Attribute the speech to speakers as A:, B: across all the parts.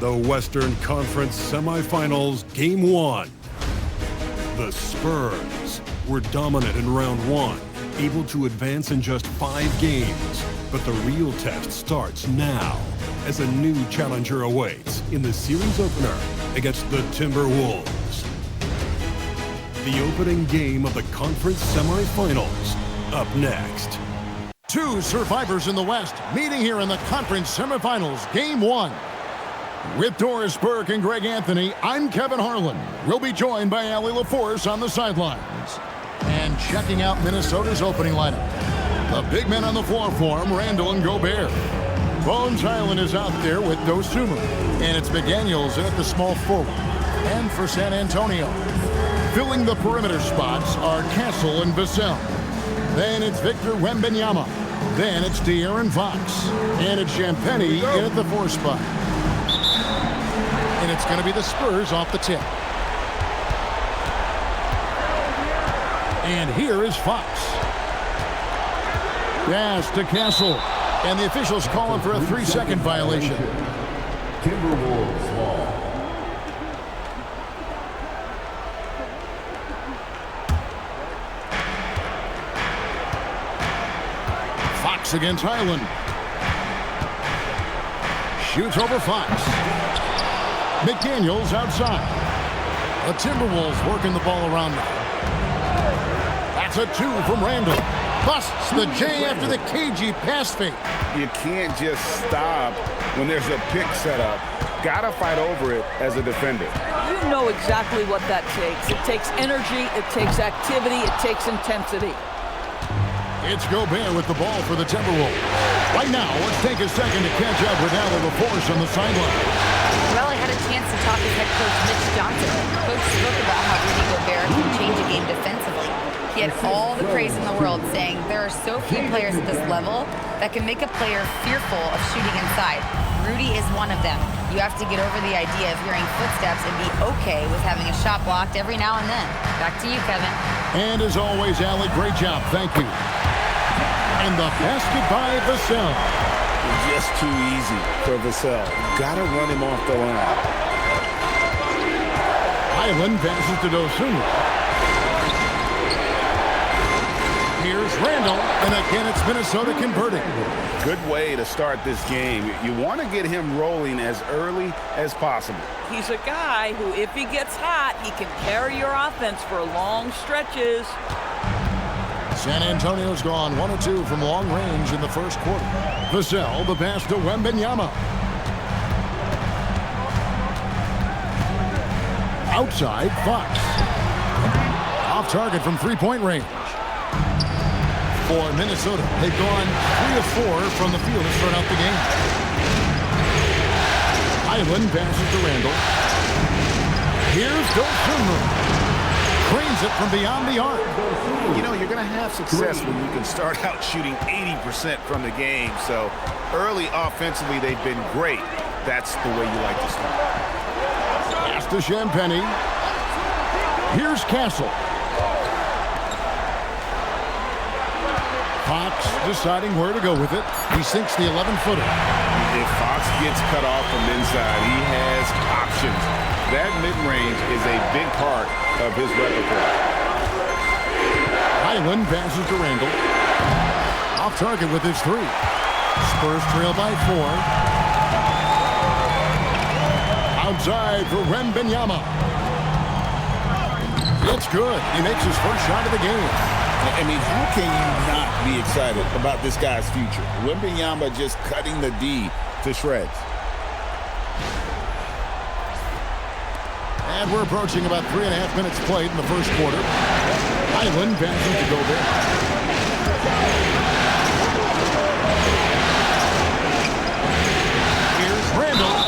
A: The Western Conference Semifinals, Game 1. The Spurs were dominant in round 1, able to advance in just 5 games. But the real test starts now, as a new challenger awaits in the series opener against the Timberwolves. The opening game of the conference semifinals, up next.
B: Two survivors in the West meeting here in the conference semifinals, Game 1. With Doris Burke and Greg Anthony, I'm Kevin Harlan. We'll be joined by Allie LaForce on the sidelines. And checking out Minnesota's opening lineup. The big men on the floor for him, Randall and Gobert. Bones Hyland is out there with Dosunmu. And it's McDaniels at the small forward. And for San Antonio, filling the perimeter spots are Castle and Vassell. Then it's Victor Wembanyama. Then it's De'Aaron Fox. And it's Champagnie in at the 4 spot. And it's going to be the Spurs off the tip. And here is Fox. Pass to Castle. And the officials calling for a 3-second violation.
C: Timberwolves ball.
B: Fox against Hyland. Shoots over Fox. McDaniels outside. The Timberwolves working the ball around now. That's a 2 from Randall. Busts the J after the cagey pass fake.
D: You can't just stop when there's a pick set up. Gotta fight over it as a defender.
E: You know exactly what that takes. It takes energy, it takes activity, it takes intensity.
B: It's Gobert with the ball for the Timberwolves. Right now, let's take a second to catch up with Allie LaForce on the sideline.
F: Well, I had a chance to talk with head coach Mitch Johnson. Coach spoke about how Rudy Gobert can change a game defensively. He had all the praise in the world, saying there are so few players at this level that can make a player fearful of shooting inside. Rudy is one of them. You have to get over the idea of hearing footsteps and be okay with having a shot blocked every now and then. Back to you, Kevin.
B: And as always, Allie, great job. Thank you. And the basket by Vassell.
D: Just too easy for Vassell. Gotta run him off the line.
B: Hyland passes to Dosunmu. Here's Randall, and again it's Minnesota converting.
D: Good way to start this game. You want to get him rolling as early as possible.
E: He's a guy who, if he gets hot, he can carry your offense for long stretches.
B: San Antonio's gone 1 of 2 from long range in the first quarter. Vassell, the pass to Wembanyama. Outside, Fox. Off target from 3-point range. For Minnesota, they've gone 3 of 4 from the field to start out the game. Hyland passes to Randall. Here's Dosunmu. Cranes it from beyond the arc.
D: You know, you're going to have success when you can start out shooting 80% from the game. So early offensively, they've been great. That's the way you like to start.
B: Pass to Champagnie. Here's Castle. Fox deciding where to go with it. He sinks the 11-footer.
D: If Fox gets cut off from inside, he has options. That mid-range is a big part of his repertoire.
B: Hyland passes to Randall. Off target with his 3. Spurs trail by 4. Outside for Wembanyama. It's good. He makes his first shot of the game.
D: I mean, how can you not be excited about this guy's future? Wembanyama just cutting the D to shreds.
B: And we're approaching about 3.5 minutes played in the first quarter. Hyland passes to Gobert. Here's Randall.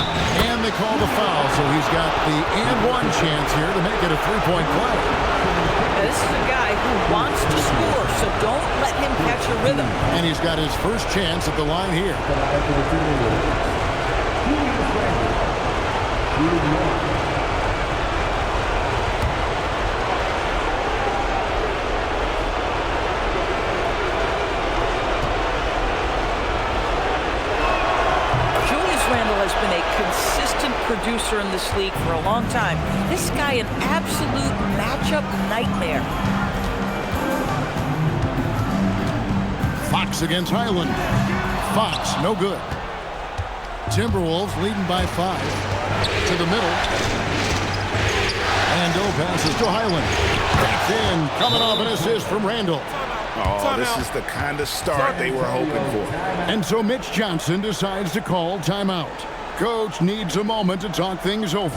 B: And they call the foul, so he's got the and-one chance here to make it a 3-point play.
E: Now, this is a guy who wants to score, so don't let him catch a rhythm.
B: And he's got his first chance at the line here.
E: been a consistent producer in this league for a long time. This guy, an absolute matchup nightmare.
B: Fox against Highland. Fox, no good. Timberwolves leading by 5. To the middle. Randall passes to Highland. Back in, coming off an assist from Randall.
D: Oh, this is the kind of start they were hoping for.
B: And so Mitch Johnson decides to call timeout. Coach needs a moment to talk things over.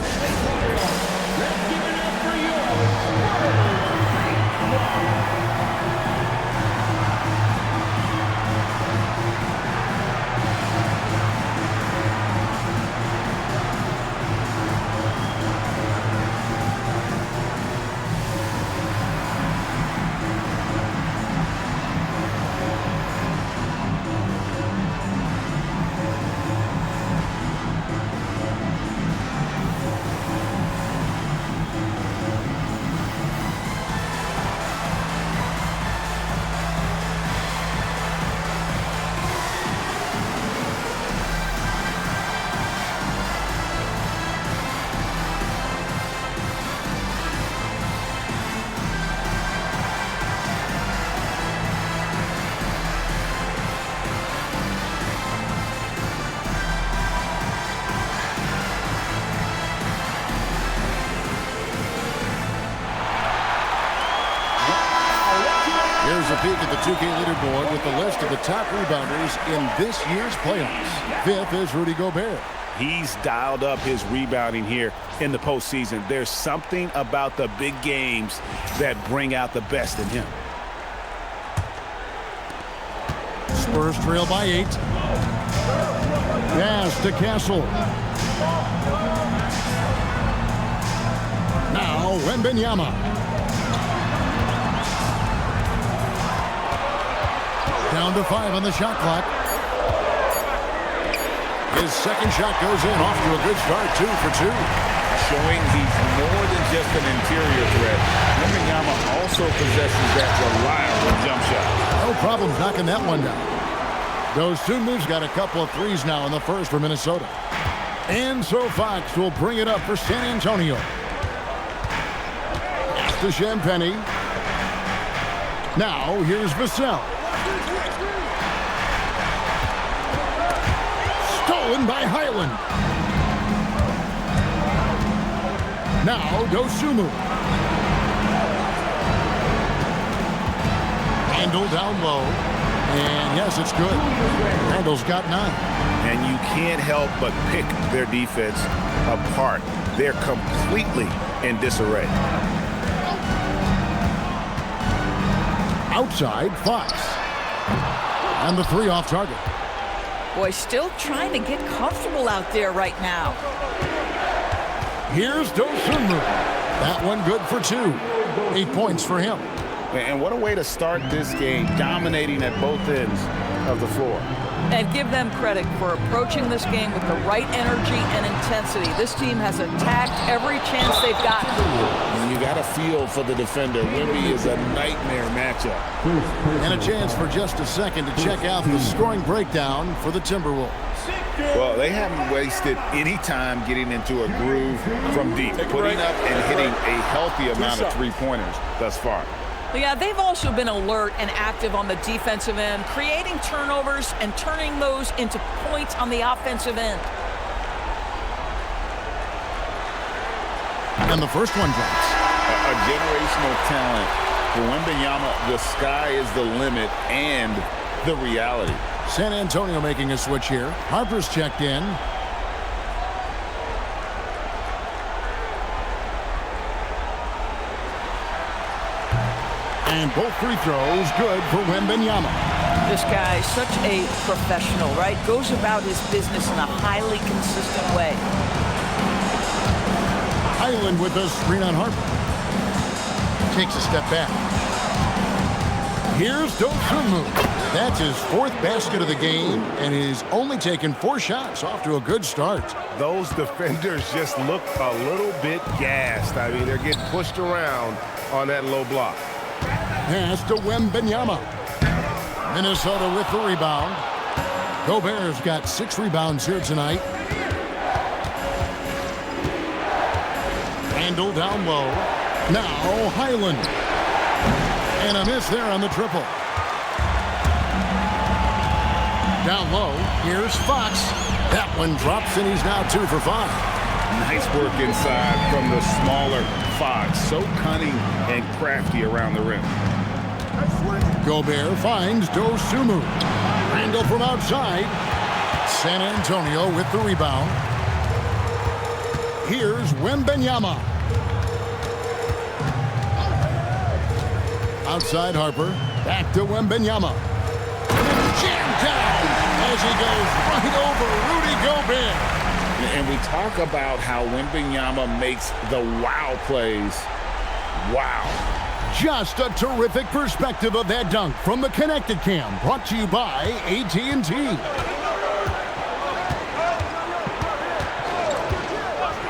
B: Here's a peek at the 2K leaderboard with the list of the top rebounders in this year's playoffs. 5th is Rudy Gobert.
D: He's dialed up his rebounding here in the postseason. There's something about the big games that bring out the best in him.
B: Spurs trail by 8. Pass to Castle. Now Wembanyama. Down to 5 on the shot clock. His second shot goes in, off to a good start, 2 for 2.
D: Showing he's more than just an interior threat. Wembanyama also possesses that reliable jump shot.
B: No problems knocking that one down. Those two moves got a couple of threes now in the first for Minnesota. And so Fox will bring it up for San Antonio. To Champagny. Now here's Vassell. Stolen by Highland. Now Dosunmu. Randall down low. And yes, it's good. Randall's got 9.
D: And you can't help but pick their defense apart. They're completely in disarray.
B: Outside, Fox. And the 3 off target.
E: Boy, still trying to get comfortable out there right now.
B: Here's Dosunmu. That one good for 2. 8 points for him.
D: And what a way to start this game, dominating at both ends of the floor.
E: And give them credit for approaching this game with the right energy and intensity. This team has attacked every chance they've gotten.
D: And you got a feel for the defender. Wemby is a nightmare matchup.
B: And a chance for just a second to check out the scoring breakdown for the Timberwolves.
D: Well, they haven't wasted any time getting into a groove from deep, putting up and hitting a healthy amount of three-pointers thus far.
E: Yeah, they've also been alert and active on the defensive end, creating turnovers and turning those into points on the offensive end.
B: And the first one drops.
D: A generational talent. For Wembanyama, the sky is the limit and the reality.
B: San Antonio making a switch here. Harper's checked in. And both free throws good for Wembanyama.
E: This guy, such a professional, right? Goes about his business in a highly consistent way.
B: Highland with the screen on Harper. Takes a step back. Here's Dosunmu. That's his 4th basket of the game, and he's only taken 4 shots. Off to a good start.
G: Those defenders just look a little bit gassed. I mean, they're getting pushed around on that low block.
B: Pass to Wembanyama. Minnesota with the rebound. Gobert's got 6 rebounds here tonight. Randall down low. Now Highland. And a miss there on the triple. Down low, here's Fox. That one drops, and he's now 2 for 5.
D: Nice work inside from the smaller Fox. So cunning and crafty around the rim.
B: Gobert finds Dosunmu. Randall from outside. San Antonio with the rebound. Here's Wembanyama. Outside Harper. Back to Wembanyama. Jammed down as he goes right over Rudy Gobert.
D: And we talk about how Wembanyama makes the wow plays. Wow.
B: Just a terrific perspective of that dunk from the Connected Cam, brought to you by AT&T.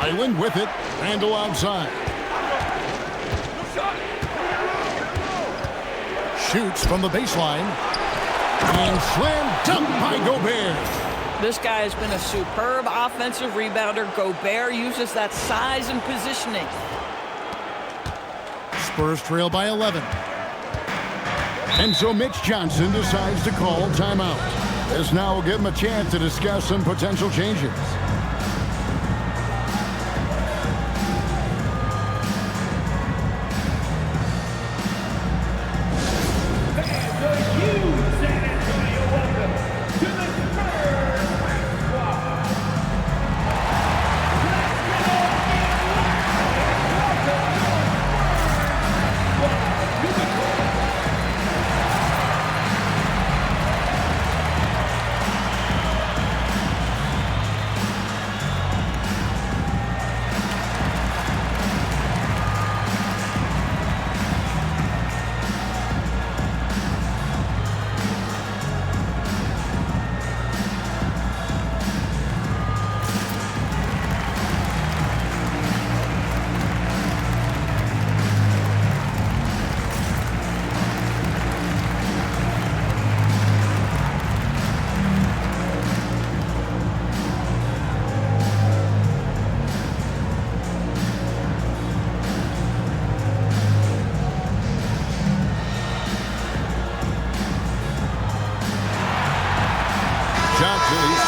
B: Island with it. Randall outside. Shoots from the baseline. And slam dunk by Gobert.
E: This guy has been a superb offensive rebounder. Gobert uses that size and positioning.
B: Spurs trail by 11. And so Mitch Johnson decides to call timeout. This now will give him a chance to discuss some potential changes.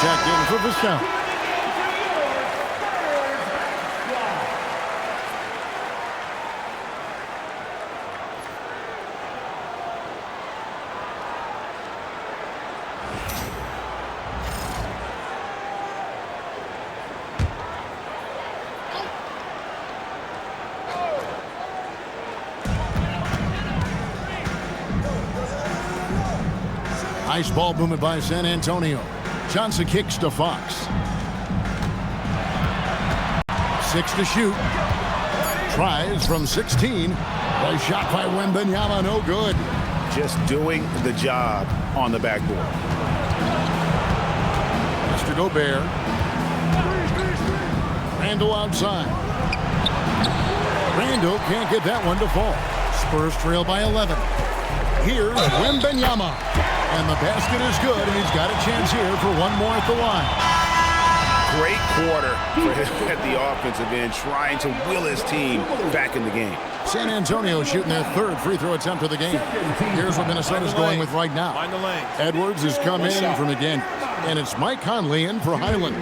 B: Checked in for the count. Nice ball movement by San Antonio. Johnson kicks to Fox. 6 to shoot. Tries from 16. A shot by Wembanyama, no good.
D: Just doing the job on the backboard.
B: Mr. Gobert. Randall outside. Randall can't get that one to fall. Spurs trail by 11. Here's Wembanyama. And the basket is good, and he's got a chance here for one more at the line.
D: Great quarter for him at the offensive end, trying to will his team back in the game.
B: San Antonio shooting their 3rd free throw attempt of the game. Here's what Minnesota's going with right now. Edwards has come in from again, and it's Mike Conley in for Highland.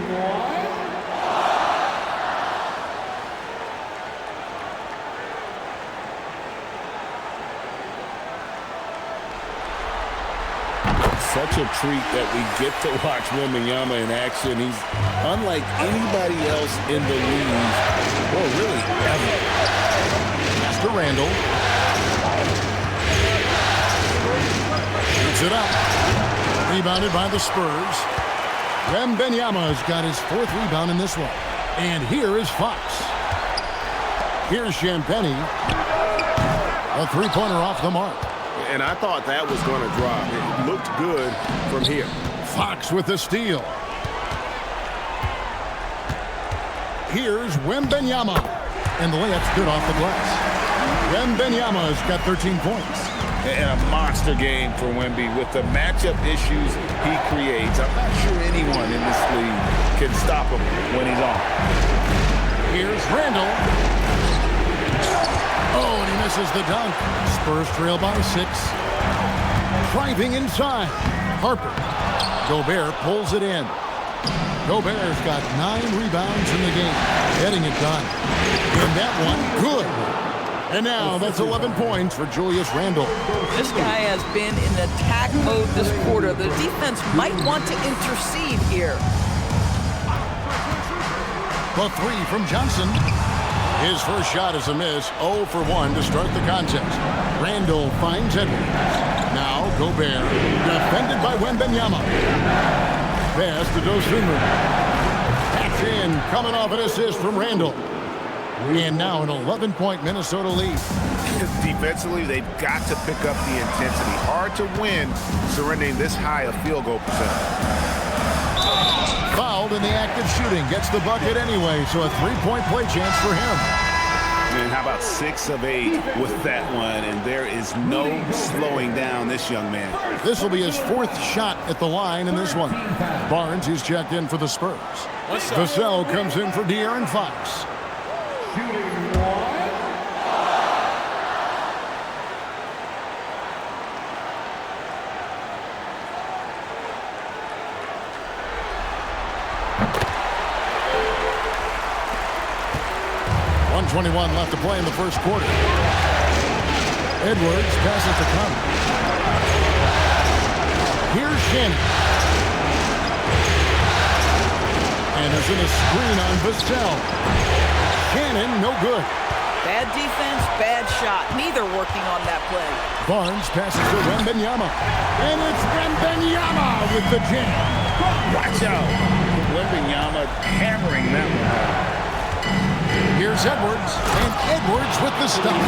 D: Such a treat that we get to watch Wembanyama in action. He's unlike anybody else in the league, well, really ever.
B: Master Randall. Shoots it up. Rebounded by the Spurs. Wembanyama's got his 4th rebound in this one. And here is Fox. Here's Champagnie. A 3-pointer off the mark.
G: And I thought that was going to drop. It looked good from here.
B: Fox with the steal. Here's Wembanyama. And the layup's good off the glass. Wembanyama's got 13 points.
D: And a monster game for Wemby with the matchup issues he creates. I'm not sure anyone in this league can stop him when he's on.
B: Here's Randall. Oh, and he misses the dunk. Spurs trail by 6. Driving inside. Harper. Gobert pulls it in. Gobert's got 9 rebounds in the game. Getting it done. And that one, good. And now that's 11 points for Julius Randle.
E: This guy has been in attack mode this quarter. The defense might want to intercede here.
B: The 3 from Johnson. His first shot is a miss. 0 for 1 to start the contest. Randle finds Edwards. Now Gobert, defended by Wembanyama. Pass to Dosunmu. That's in, coming off an assist from Randle. And now an 11-point Minnesota lead.
D: Defensively, they've got to pick up the intensity. Hard to win surrendering this high a field goal percentage.
B: Fouled in the act of shooting. Gets the bucket anyway, so a 3-point play chance for him.
D: And how about 6 of 8 with that one? And there is no slowing down this young man.
B: This will be his 4th shot at the line in this one. Barnes is checked in for the Spurs. Vassell comes in for De'Aaron Fox.
C: Shooting 1.
B: .21 left to play in the first quarter. Edwards passes to Conley. Here's Shannon. Anderson a screen on Vassell. Shannon, no good.
E: Bad defense, bad shot. Neither working on that play.
B: Barnes passes to Wembanyama. And it's Wembanyama with the jam.
D: Watch out. Wembanyama hammering that one home.
B: Here's Edwards, and Edwards with the stop.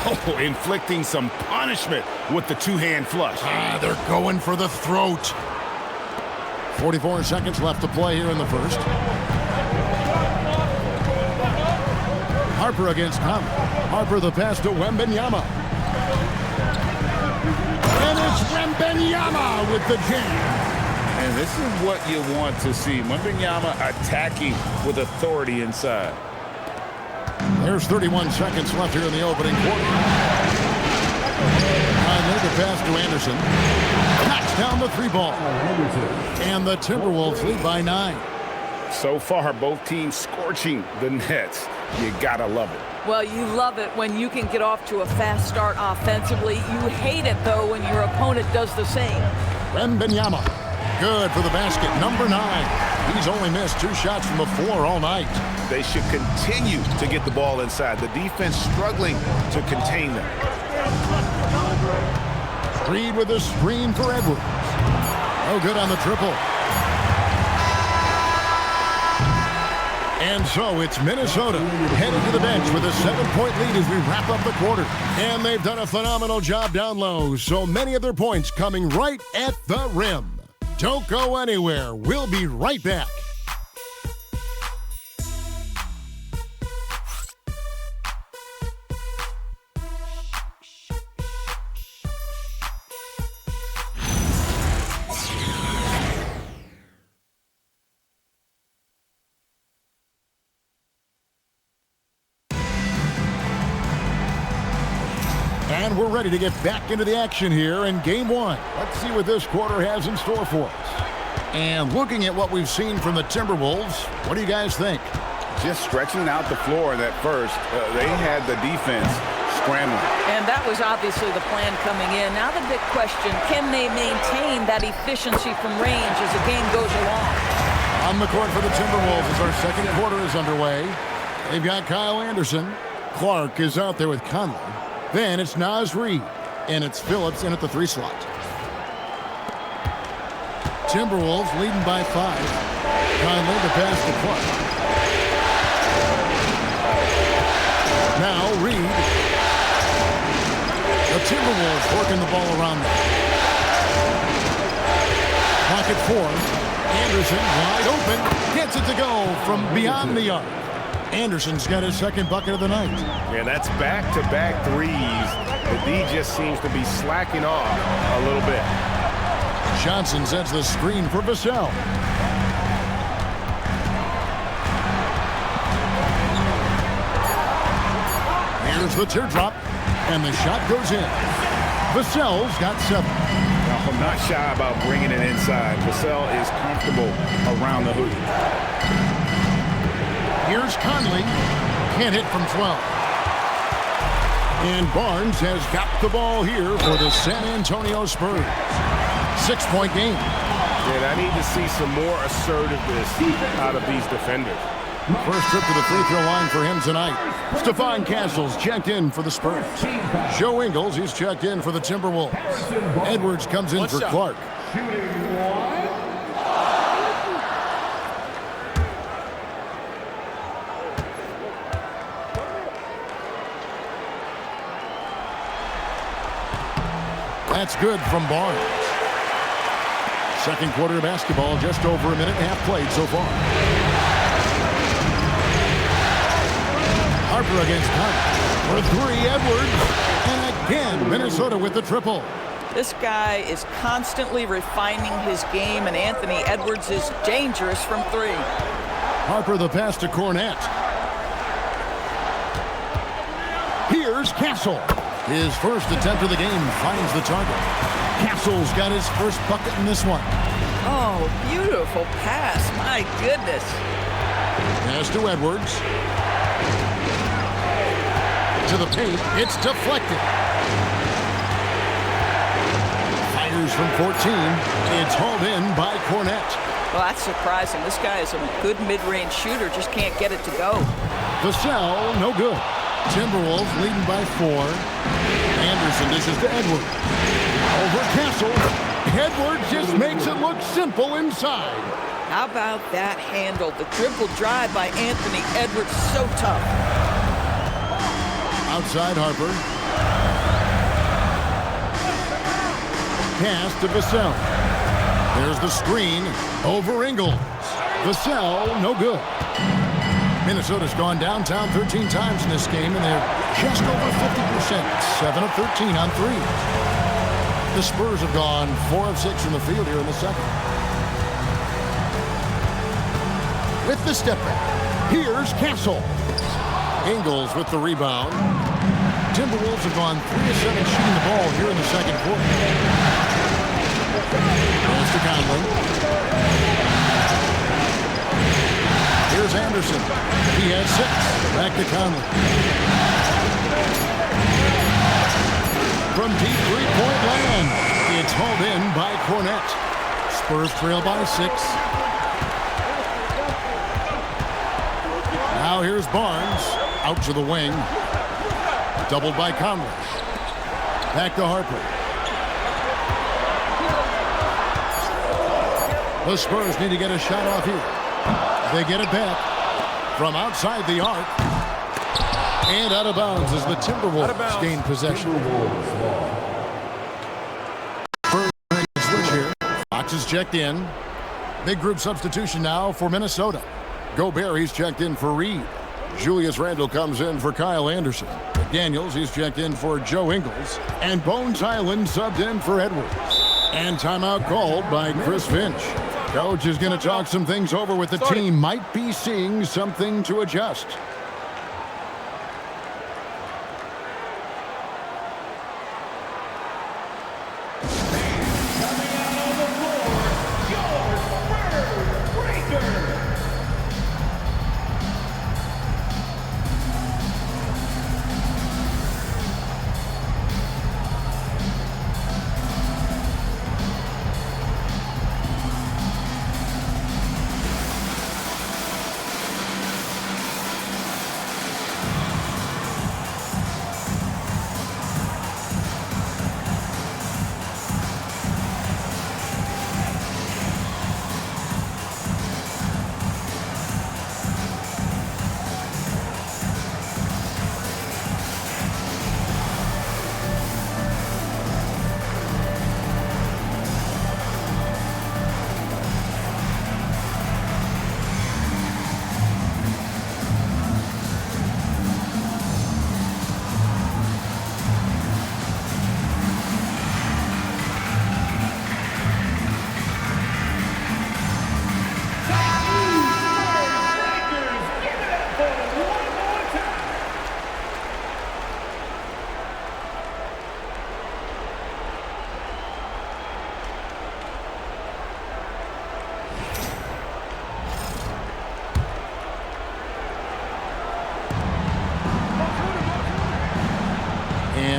D: Oh, inflicting some punishment with the 2-hand flush.
B: They're going for the throat. 44 seconds left to play here in the first. Harper against Conley. Harper the pass to Wembanyama. And it's Wembanyama with the jam.
D: And this is what you want to see. Wembanyama attacking with authority inside.
B: There's 31 seconds left here in the opening quarter. Conley the pass to Anderson. Knocks down the 3 ball. And the Timberwolves lead by 9.
D: So far, both teams scorching the Nets. You gotta love it.
E: Well, you love it when you can get off to a fast start offensively. You hate it, though, when your opponent does the same.
B: Wembanyama. Good for the basket, number 9. He's only missed 2 shots from the floor all night.
D: They should continue to get the ball inside. The defense struggling to contain them.
B: Reed with a screen for Edwards. No good on the triple. And so it's Minnesota heading to the bench with a 7-point lead as we wrap up the quarter. And they've done a phenomenal job down low, so many of their points coming right at the rim. Don't go anywhere. We'll be right back. And we're ready to get back into the action here in Game 1. Let's see what this quarter has in store for us. And looking at what we've seen from the Timberwolves, what do you guys think?
D: Just stretching out the floor in that first. They had the defense scrambling.
E: And that was obviously the plan coming in. Now the big question, can they maintain that efficiency from range as the game goes along?
B: On the court for the Timberwolves as our second quarter is underway. They've got Kyle Anderson. Clark is out there with Conley. Then it's Naz Reid, and it's Phillips in at the 3 slot. Timberwolves leading by 5. Conley the pass to Clark. Now Reid. The Timberwolves working the ball around them. Pocket 4. Anderson wide open. Gets it to go from beyond the arc. Anderson's got his second bucket of the night.
D: Yeah, that's back-to-back threes. The D just seems to be slacking off a little bit.
B: Johnson sets the screen for Vassell. Here's the teardrop, and the shot goes in. Vassell's got 7.
D: I'm not shy about bringing it inside. Vassell is comfortable around the hoop.
B: Here's Conley. Can't hit from 12. And Barnes has got the ball here for the San Antonio Spurs. 6-point game.
G: And I need to see some more assertiveness out of these defenders.
B: First trip to the free throw line for him tonight. Stephon Castle's checked in for the Spurs. Joe Ingles, he's checked in for the Timberwolves. Edwards comes in for Clark. That's good from Barnes. Second quarter of basketball, just over a minute and a half played so far. Harper against Conley. For 3, Edwards. And again, Minnesota with the triple.
E: This guy is constantly refining his game, and Anthony Edwards is dangerous from 3.
B: Harper the pass to Cornette. Here's Castle. His first attempt of the game finds the target. Castle's got his first bucket in this one.
E: Oh, beautiful pass. My goodness.
B: Pass to Edwards. To the paint. It's deflected. Fires from 14. It's hauled in by Cornette.
E: Well, that's surprising. This guy is a good mid-range shooter, just can't get it to go.
B: Vassell, no good. Timberwolves leading by 4. Anderson dishes to Edwards. Over Castle. Edwards just makes it look simple inside.
E: How about that handle? The dribble drive by Anthony Edwards, so tough.
B: Outside Harper. Pass to Vassell. There's the screen over Ingles. Vassell, no good. Minnesota's gone downtown 13 times in this game, and they're just over 50%. 7 of 13 on 3. The Spurs have gone 4 of 6 from the field here in the second. With the step back, here's Castle. Ingles with the rebound. Timberwolves have gone 3 of 7 shooting the ball here in the second quarter. Pass to Conley. Here's Anderson. He has 6. Back to Conley. From deep three-point land. It's hauled in by Cornette. Spurs trail by 6. Now here's Barnes. Out to the wing. Doubled by Conley. Back to Harper. The Spurs need to get a shot off here. They get it back from outside the arc. And out of bounds as the Timberwolves gain possession. First switch here. Fox is checked in. Big group substitution now for Minnesota. Gobert, he's checked in for Reed. Julius Randle comes in for Kyle Anderson. McDaniels, he's checked in for Joe Ingles. And Bones Highland subbed in for Edwards. And timeout called by Chris Finch. Coach is going to talk some things over with the team. Might be seeing something to adjust.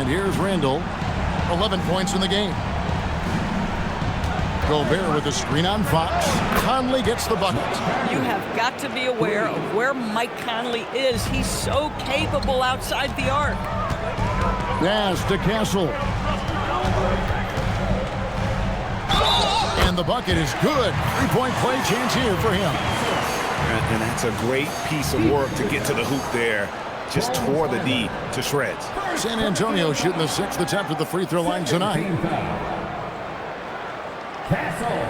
B: here's Randall. 11 points in the game. Gobert with a screen on Fox. Conley gets the bucket.
E: You have got to be aware of where Mike Conley is. He's so capable outside the arc.
B: Pass to Castle. And the bucket is good. Three-point play chance here for him.
D: And that's a great piece of work to get to the hoop there. Just tore the D to shreds.
B: San Antonio shooting the 6th attempt at the free throw line tonight.
C: Castle.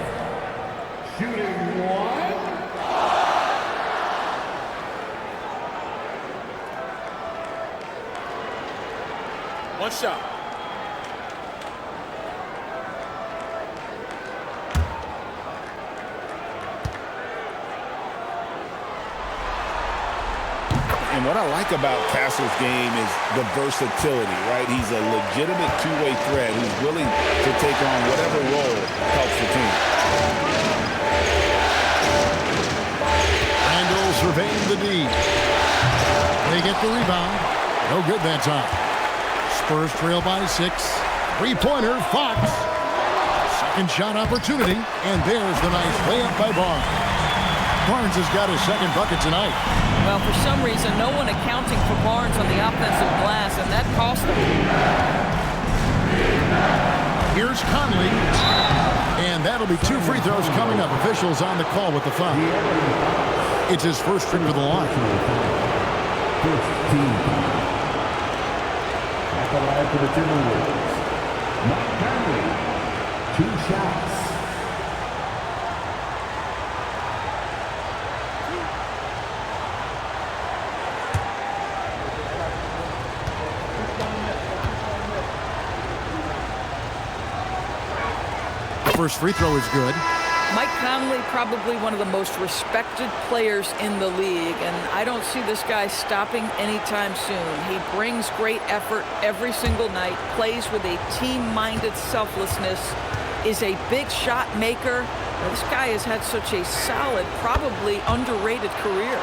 C: Shooting 1.
D: One shot. And what I like about Castle's game is the versatility, right? He's a legitimate two-way threat who's willing to take on whatever role helps the team.
B: Randall surveying the D. They get the rebound. No good that time. Spurs trail by 6. Three-pointer, Fox. Second shot opportunity, and there's the nice layup by Barnes. Barnes has got his second bucket tonight.
E: Well, for some reason, no one accounting for Barnes on the offensive glass, and that cost him.
B: Here's Conley. And that'll be 2 free throws coming up. Officials on the call with the foul. It's his first trip to the line.
C: At the line for the Timberwolves, Mike Conley, 2 shots.
B: First free throw is good.
E: Mike Conley, probably one of the most respected players in the league, and I don't see this guy stopping anytime soon. He brings great effort every single night, plays with a team-minded selflessness, is a big shot maker. This guy has had such a solid, probably underrated career.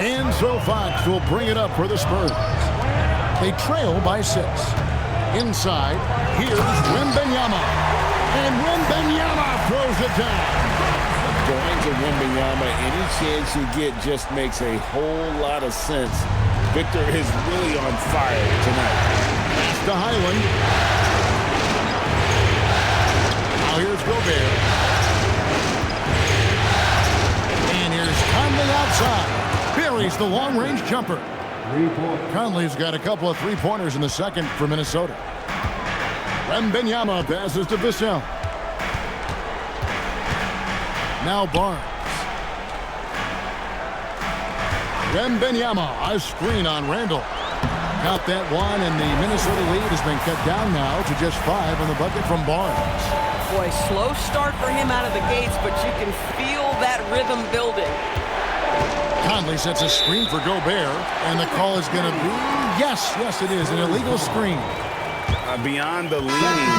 B: And so Fox will bring it up for the Spurs. They trail by 6. Inside, here's Wembanyama. And Wembanyama throws it down.
D: Going to Wembanyama, any chance you get just makes a whole lot of sense. Victor is really on fire tonight.
B: Pass to Highland. Now here's Gobert. And here's Conley outside. Buries the long-range jumper. Conley's got a couple of three-pointers in the second for Minnesota. Wembanyama passes to Vassell. Now Barnes. Wembanyama, a screen on Randall. Got that one, and the Minnesota lead has been cut down now to just 5 on the bucket from Barnes.
E: Boy, slow start for him out of the gates, but you can feel that rhythm building.
B: Conley sets a screen for Gobert, and the call is going to be, yes, it is, an illegal screen.
D: Beyond the leaning,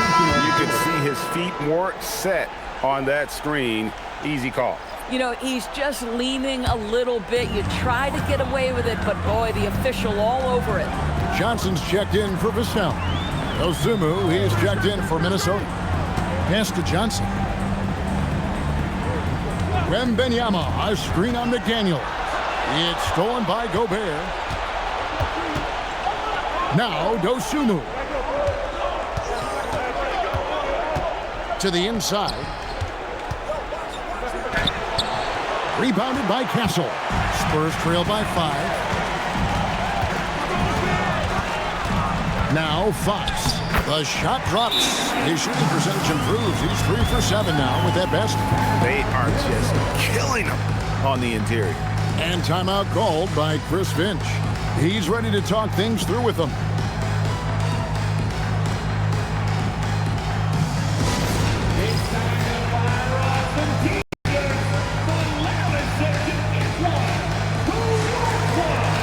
D: you can see his feet weren't set on that screen. Easy call.
E: You know, he's just leaning a little bit. You try to get away with it, but boy, the official all over it.
B: Johnson's checked in for Vassell. Ozumu, he's checked in for Minnesota. Pass to Johnson. Wembanyama, a screen on McDaniel. It's stolen by Gobert. Now Dosunmu. To the inside. Rebounded by Castle. Spurs trail by 5. Now Fox. The shot drops. His shooting percentage improves. He's 3 for 7 now with that basket.
D: They are just killing him on the interior.
B: And timeout called by Chris Finch. He's ready to talk things through with them.
C: It's time to fire off some teasers. The loudest section is one. Who wants one?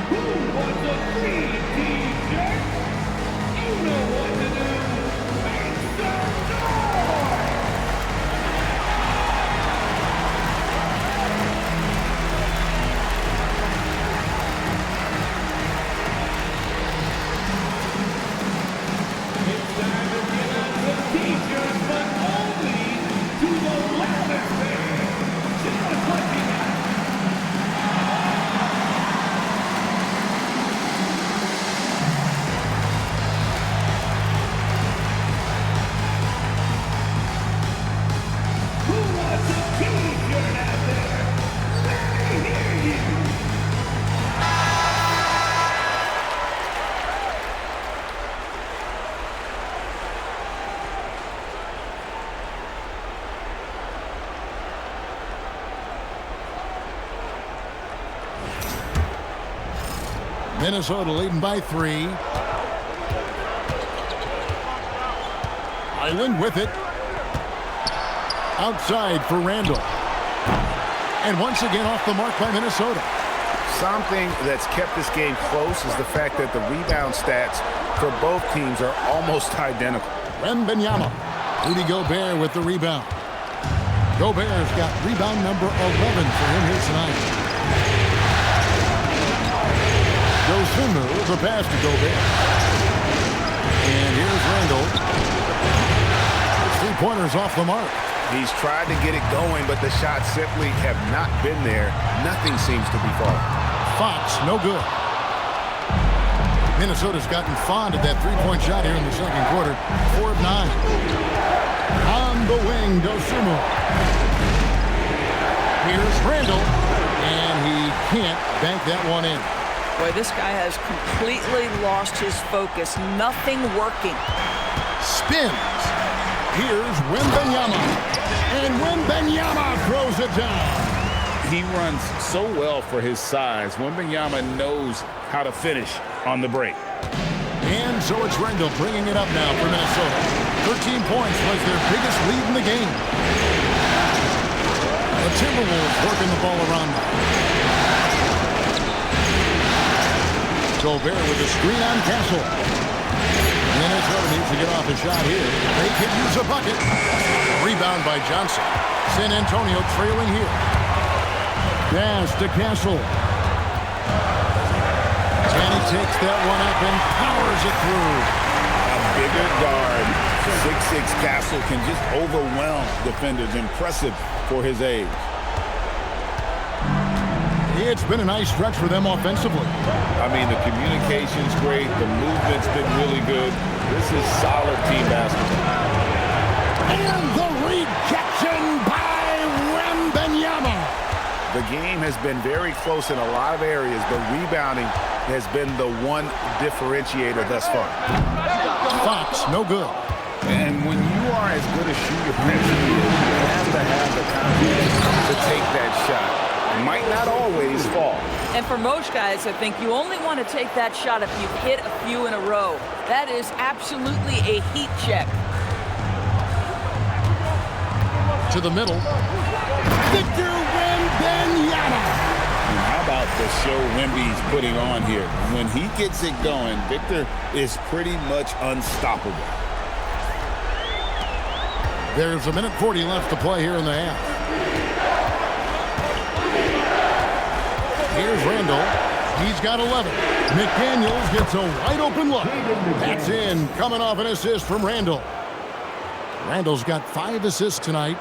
C: Who wants a free t-shirt? You know what to do.
B: Minnesota leading by 3. Island with it. Outside for Randall. And once again off the mark by Minnesota.
D: Something that's kept this game close is the fact that the rebound stats for both teams are almost identical.
B: Wembanyama. Rudy Gobert with the rebound. Gobert's got rebound number 11 for him here tonight. Dosunmu with a pass to Gobert. And here's Randall. 3-pointers off the mark.
D: He's tried to get it going, but the shots simply have not been there. Nothing seems to be falling.
B: Fox, no good. Minnesota's gotten fond of that 3-point shot here in the second quarter. 4 of 9. On the wing, Dosunmu. Here's Randall, and he can't bank that one in.
E: Boy, this guy has completely lost his focus. Nothing working.
B: Spins. Here's Wembanyama. And Wembanyama throws it down.
D: He runs so well for his size. Wembanyama knows how to finish on the break.
B: And so it's Randall bringing it up now for Minnesota. 13 points was their biggest lead in the game. The Timberwolves working the ball around them. Gobert with a screen on Castle. Minnesota needs to get off a shot here. They could use a bucket. Rebound by Johnson. San Antonio trailing here. Pass to Castle. And he takes that one up and powers it through.
D: A bigger guard, 6'6" Castle, can just overwhelm defenders. Impressive for his age.
B: It's been a nice stretch for them offensively.
D: I mean, the communication's great. The movement's been really good. This is solid team basketball.
B: And the rejection by Wembanyama.
D: The game has been very close in a lot of areas, but rebounding has been the one differentiator thus far.
B: Fox, no good.
D: And when you are as good a shooter as he is, you have to have the confidence to take that shot. It might not always fall.
E: And for most guys, I think you only want to take that shot if you've hit a few in a row. That is absolutely a heat check.
B: To the middle. Victor Wembanyama.
D: How about the show Wemby's putting on here? When he gets it going, Victor is pretty much unstoppable.
B: There's 1:40 left to play here in the half. Here's Randall. He's got 11. McDaniels gets a wide open look. That's in, coming off an assist from Randall. Randall's got 5 assists tonight.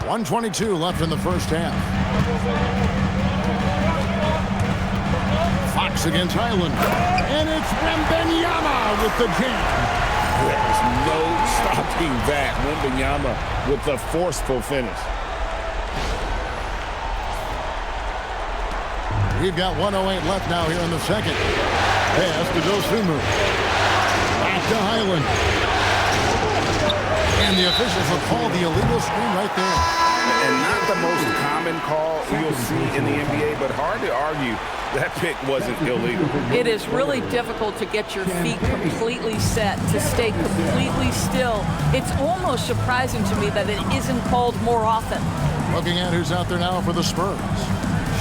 B: .122 left in the first half. Fox against Highland. And it's Wembanyama with the jam.
D: There's no stopping that. Wembanyama with the forceful finish.
B: We've got 1:08 left now here in the second. Pass to Dosunmu. Back to Highland. And the officials have called the illegal screen right there.
D: And not the most common call you'll see in the NBA, but hard to argue that pick wasn't illegal.
E: It is really difficult to get your feet completely set, to stay completely still. It's almost surprising to me that it isn't called more often.
B: Looking at who's out there now for the Spurs.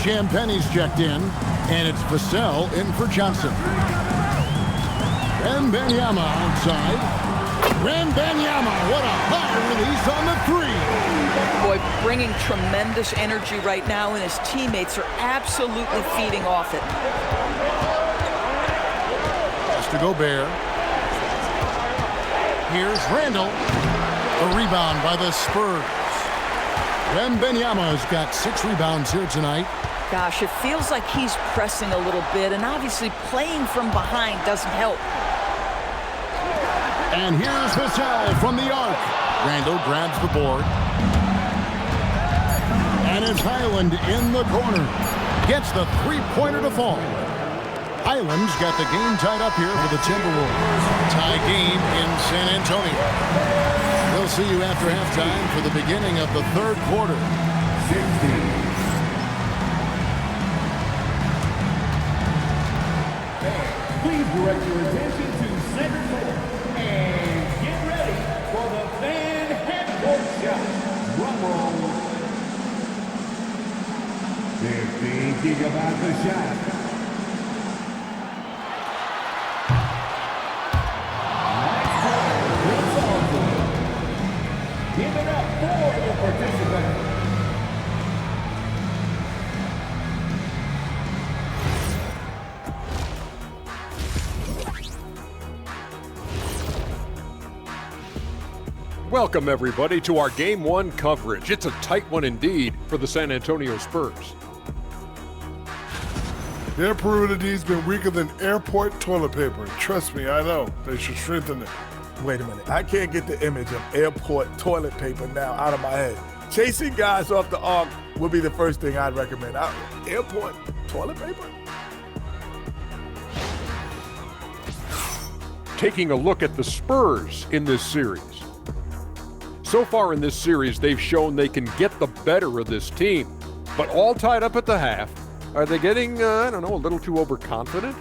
B: Champagne's checked in, and it's Vassell in for Johnson. Wembanyama outside. Wembanyama, what a high release on the 3.
E: Boy, bringing tremendous energy right now, and his teammates are absolutely feeding off it.
B: Pass to Gobert. Here's Randall. A rebound by the Spurs. Wembanyama has got 6 rebounds here tonight.
E: Gosh, it feels like he's pressing a little bit, and obviously playing from behind doesn't help.
B: And here's Vassell from the arc. Randall grabs the board. And it's Highland in the corner. Gets the 3-pointer to fall. Highland's got the game tied up here for the Timberwolves. Tie game in San Antonio. We'll see you after halftime for the beginning of the third quarter.
C: direct your attention to center court and get ready for the fan head-court shot. Drum roll. They're thinking about the shot. Give it up for the participant.
H: Welcome, everybody, to our Game 1 coverage. It's a tight one indeed for the San Antonio Spurs.
I: Their perimeter D's been weaker than airport toilet paper. Trust me, I know. They should strengthen it.
J: Wait a minute. I can't get the image of airport toilet paper now out of my head. Chasing guys off the arc would be the first thing I'd recommend. Airport toilet paper?
H: Taking a look at the Spurs in this series. So far in this series, they've shown they can get the better of this team, but all tied up at the half. Are they getting, a little too overconfident?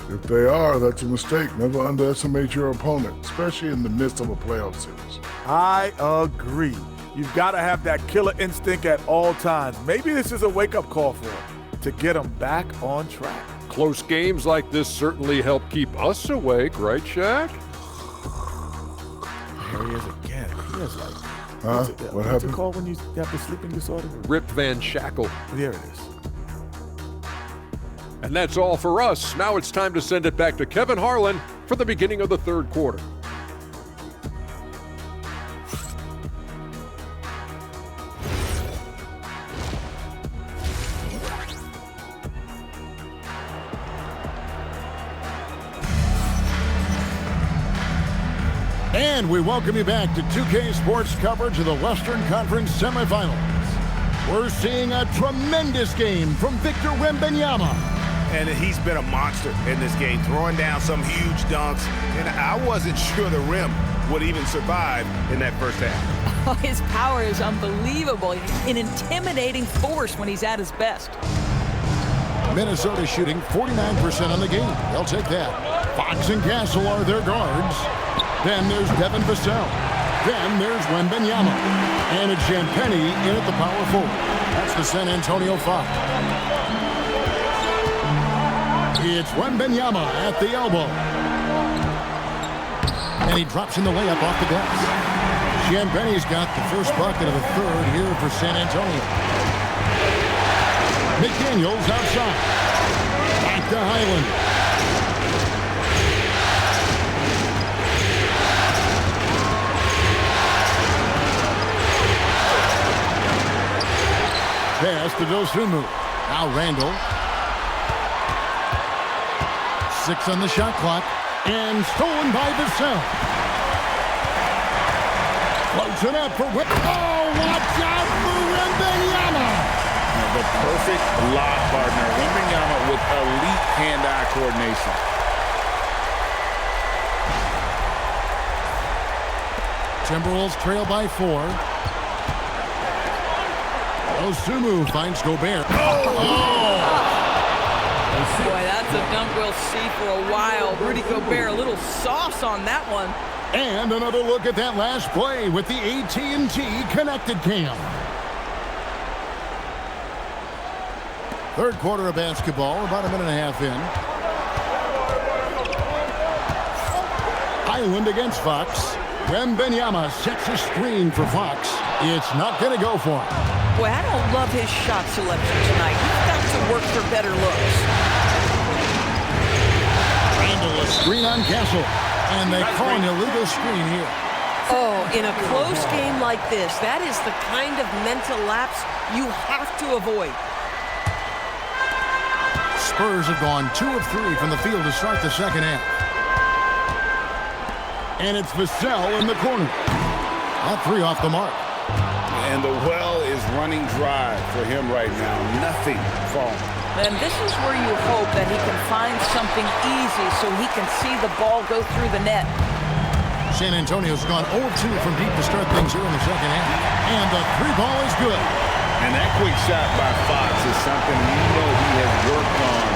I: If they are, that's a mistake. Never underestimate your opponent, especially in the midst of a playoff series.
J: I agree. You've got to have that killer instinct at all times. Maybe this is a wake-up call for them to get them back on track.
H: Close games like this certainly help keep us awake, right, Shaq?
J: There he is again. He is like,
I: What
J: what's
I: happened?
J: it called when you have the sleeping disorder?
H: Rip Van Shackle.
J: There it is.
H: And that's all for us. Now it's time to send it back to Kevin Harlan for the beginning of the third quarter.
B: And we welcome you back to 2K Sports coverage of the Western Conference semifinals. We're seeing a tremendous game from Victor Wembanyama.
D: And he's been a monster in this game, throwing down some huge dunks. And I wasn't sure the rim would even survive in that first half.
E: Oh, his power is unbelievable. An intimidating force when he's at his best.
B: Minnesota shooting 49% on the game. They'll take that. Fox and Castle are their guards. Then there's Devin Vassell. Then there's Wembanyama. And it's Champagnie in at the power forward. That's the San Antonio Fox. It's Wembanyama at the elbow. And he drops in the layup off the glass. Champagnie's got the first bucket of the third here for San Antonio. McDaniels outside. Back to Highland. Pass to Dosunmu. Now Randall. 6 on the shot clock. And stolen by Vassell. Floats it up for Whip. Oh, watch out for Wembanyama.
D: The perfect lob partner. Wembanyama with elite hand-eye coordination.
B: Timberwolves trail by 4. Dosunmu finds Gobert.
E: Boy, that's a dunk we'll see for a while. Rudy Gobert, a little sauce on that one.
B: And another look at that last play with the AT&T connected cam. Third quarter of basketball, about a minute and a half in. Highland against Fox. Wembanyama sets a screen for Fox. It's not going to go for him.
E: Boy, I don't love his shot selection tonight. He's got to work for better looks.
B: Randall a screen on Castle. And they call an illegal screen here.
K: Oh, in a close game like this, that is the kind of mental lapse you have to avoid.
B: Spurs have gone 2 of 3 from the field to start the second half. And it's Vassell in the corner. All 3 off the mark.
D: And the well is running dry for him right now. Nothing falling.
E: And this is where you hope that he can find something easy so he can see the ball go through the net.
B: San Antonio's gone 0-2 from deep to start things here in the second half. And the 3-ball is good.
D: And that quick shot by Fox is something we know he has worked on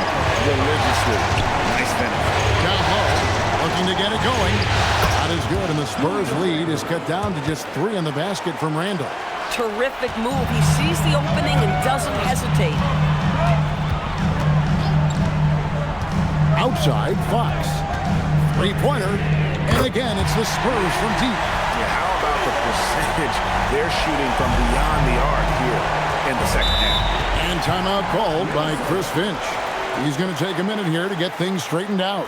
D: religiously. Nice finish.
B: Down low, looking to get it going. Not as good, and the Spurs lead is cut down to just 3 in the basket from Randall.
K: Terrific move. He sees the opening and doesn't hesitate.
B: Outside, Fox. Three-pointer, and again, it's the Spurs from deep.
D: Yeah, how about the percentage they're shooting from beyond the arc here in the second half?
B: And timeout called by Chris Finch. He's going to take a minute here to get things straightened out.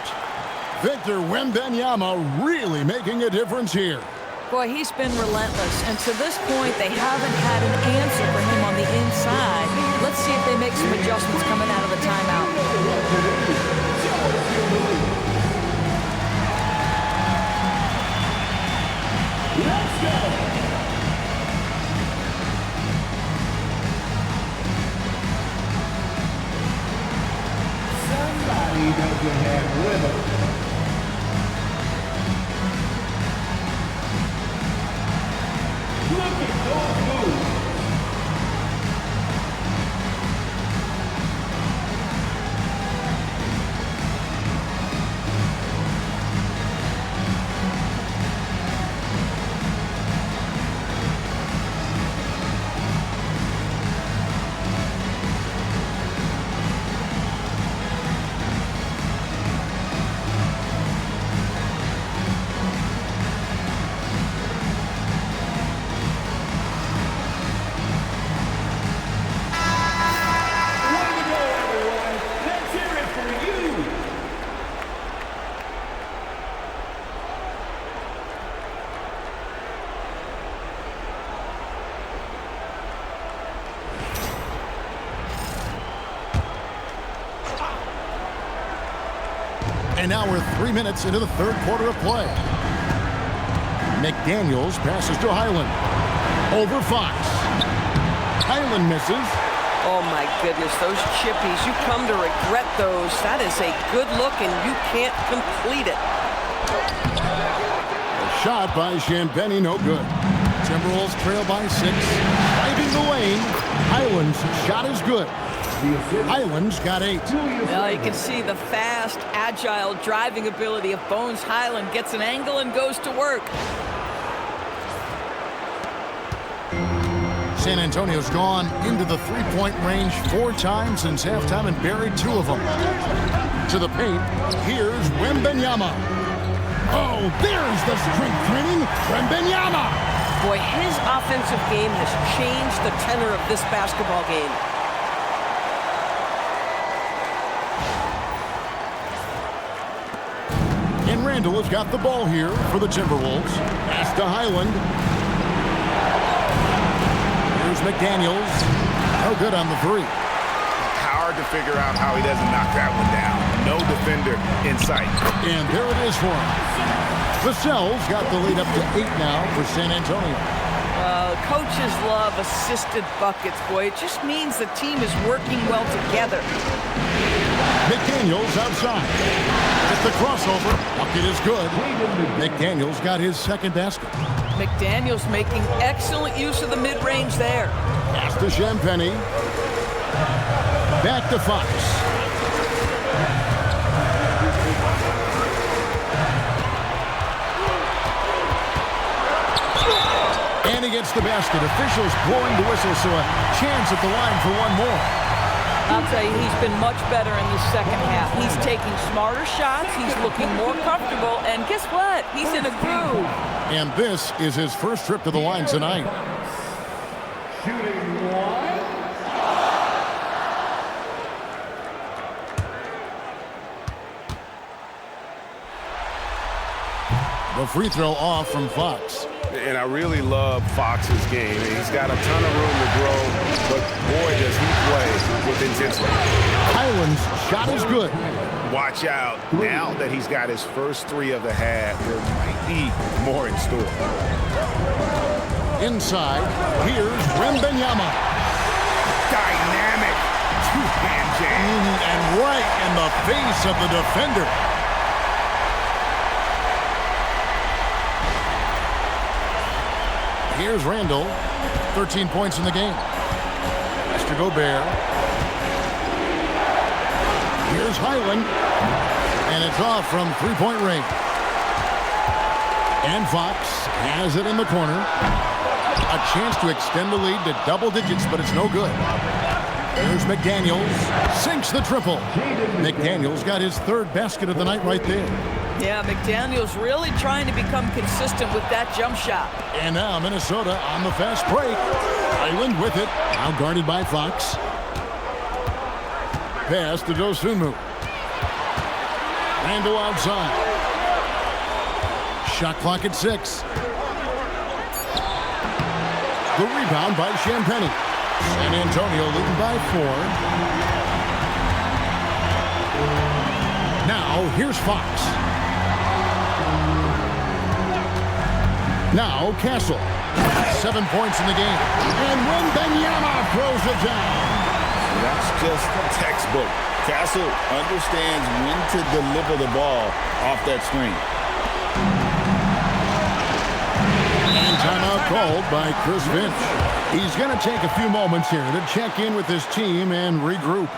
B: Victor Wembanyama really making a difference here.
E: Boy, he's been relentless, and to this point, they haven't had an answer for him on the inside. Let's see if they make some adjustments coming out of the timeout.
C: Let's go. Somebody doesn't have rhythm. Look at those moves.
B: And now we're 3 minutes into the third quarter of play. McDaniels passes to Highland. Over Fox. Highland misses.
K: Oh, my goodness, those chippies, you come to regret those. That is a good look, and you can't complete it.
B: A shot by Champagny, no good. Timberwolves trail by 6. Driving the lane. Highland's shot is good. Highland's got 8.
E: Well, you can see the fast, agile driving ability of Bones Highland. Gets an angle and goes to work.
B: San Antonio's gone into the three-point range 4 times since halftime and buried 2 of them. To the paint, here's Wembanyama. Oh, there's the strength training, Wembanyama.
K: Boy, his offensive game has changed the tenor of this basketball game.
B: And Randall has got the ball here for the Timberwolves. Pass to Highland. Here's McDaniels. No good on the 3.
D: Hard to figure out how he doesn't knock that one down. No defender in sight.
B: And there it is for him. Vassell's got the lead up to 8 now for San Antonio.
E: Coaches love assisted buckets, boy. It just means the team is working well together.
B: McDaniels outside. It's the crossover. Bucket is good. McDaniels got his second basket.
E: McDaniels making excellent use of the mid-range there.
B: Pass to Champagny. Back to Fox. And he gets the basket. Officials blowing the whistle, so a chance at the line for one more.
E: I'll tell you, he's been much better in the second half. He's taking smarter shots. He's looking more comfortable. And guess what? He's in a groove.
B: And this is his first trip to the line tonight.
C: Shooting 1.
B: The free throw off from Fox.
G: And I really love Fox's game. He's got a ton of room to grow, but boy, does he play with intensity.
B: Highland's shot is good.
D: Watch out. Now that he's got his first 3 of the half, there might be more in store.
B: Inside, here's Wembanyama.
D: Dynamic two-hand jam.
B: And right in the face of the defender. Here's Randall, 13 points in the game. Mr. Gobert. Here's Highland. And it's off from three-point range. And Fox has it in the corner. A chance to extend the lead to double digits, but it's no good. Here's McDaniels. Sinks the triple. McDaniels got his third basket of the night right there.
E: Yeah, McDaniels really trying to become consistent with that jump shot.
B: And now Minnesota on the fast break. Highland with it. Now guarded by Fox. Pass to Dosunmu. Randall outside. Shot clock at 6. The rebound by Champagny. San Antonio leading by 4. Now here's Fox. Now Castle. 7 points in the game. And Wembanyama throws it down.
D: That's just textbook. Castle understands when to deliver the ball off that screen.
B: And timeout called by Chris Finch. He's going to take a few moments here to check in with his team and regroup.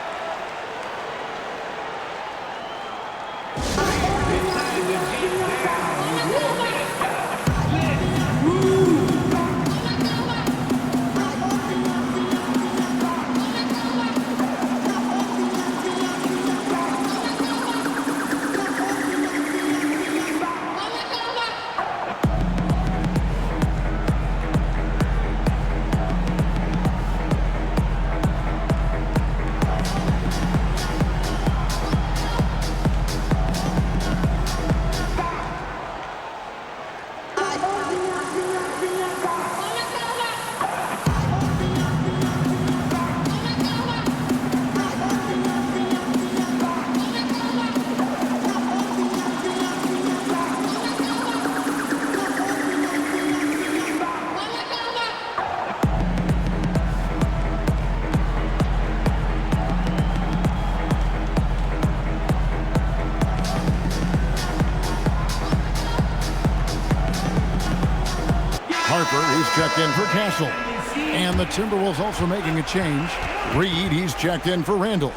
B: Harper, he's checked in for Castle. And the Timberwolves also making a change. Reed, he's checked in for Randall.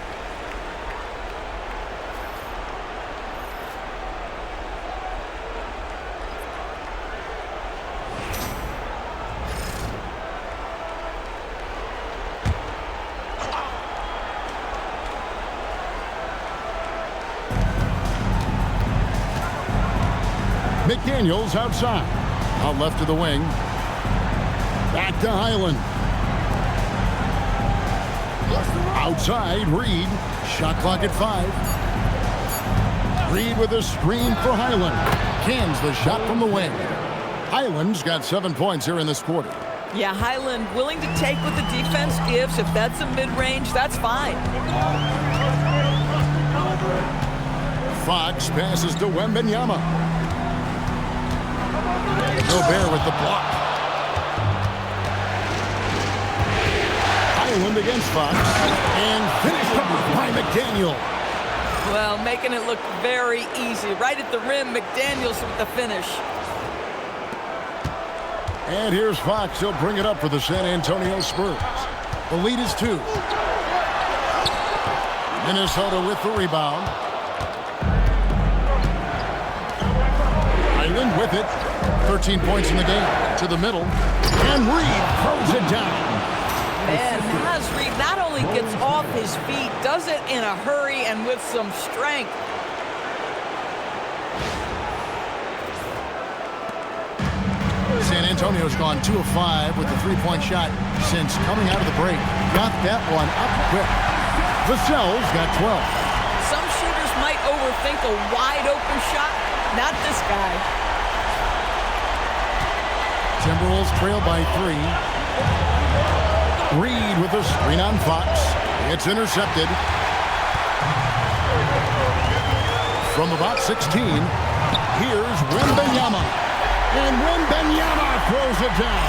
B: McDaniels outside. Out left to the wing. Back to Highland. Outside, Reed. Shot clock at 5. Reed with a screen for Highland. Cans the shot from the wing. Highland's got 7 points here in this quarter.
E: Yeah, Highland willing to take what the defense gives. If that's a mid-range, that's fine.
B: Fox passes to Wembanyama. Gobert with the block. Highland against Fox. And finished up by McDaniel.
E: Well, making it look very easy. Right at the rim, McDaniels with the finish.
B: And here's Fox. He'll bring it up for the San Antonio Spurs. The lead is 2. Minnesota with the rebound. Highland with it. 13 points in the game. To the middle. And Reed throws it down.
E: Man, Naz Reed not only gets off his feet, does it in a hurry and with some strength.
B: San Antonio's gone 2 of 5 with the three-point shot since coming out of the break. Got that one up quick. Vassell's got 12.
E: Some shooters might overthink a wide-open shot. Not this guy.
B: Timberwolves trail by 3. Reed with a screen on Fox. It's intercepted. From about 16, here's Wembanyama. And Wembanyama throws it down.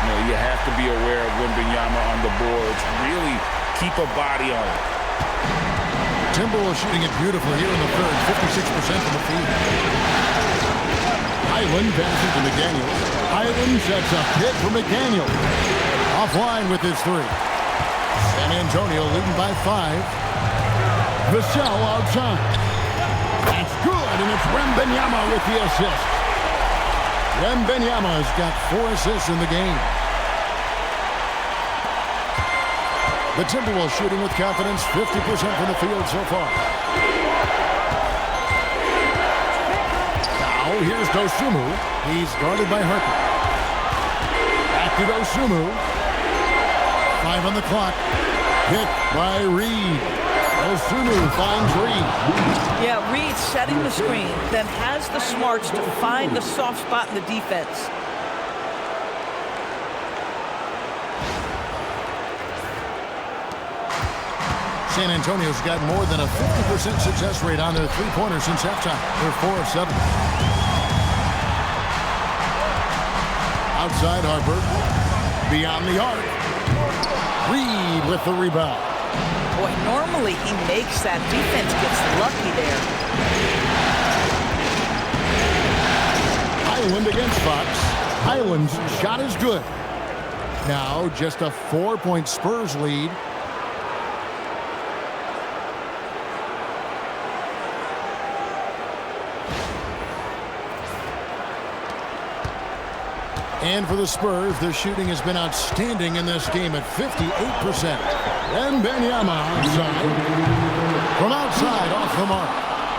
D: You know, you have to be aware of Wembanyama on the boards. Really keep a body on it.
B: Timberwolves shooting it beautifully here in the third. 56% from the field. Highland passes to McDaniels. Highland sets up hit for McDaniels. Offline with his 3. San Antonio leading by 5. Vassell outside. That's good, and it's Wembanyama with the assist. Wembanyama has got 4 assists in the game. The Timberwolves shooting with confidence, 50% from the field so far. Now here's Dosunmu. He's guarded by Harper. Back to Dosunmu. 5 on the clock. Hit by Reed. Dosunmu finds Reed.
E: Yeah, Reed setting the screen, then has the smarts to find the soft spot in the defense.
B: San Antonio's got more than a 50% success rate on their three-pointers since halftime. They're 4 of 7. Outside Harper. Beyond the arc. Reed with the rebound.
E: Boy, normally he makes that. Defense gets lucky there.
B: Highland against Fox. Highland's shot is good. Now just a 4-point Spurs lead. And for the Spurs, their shooting has been outstanding in this game at 58%. And Wembanyama outside. From outside, off the mark.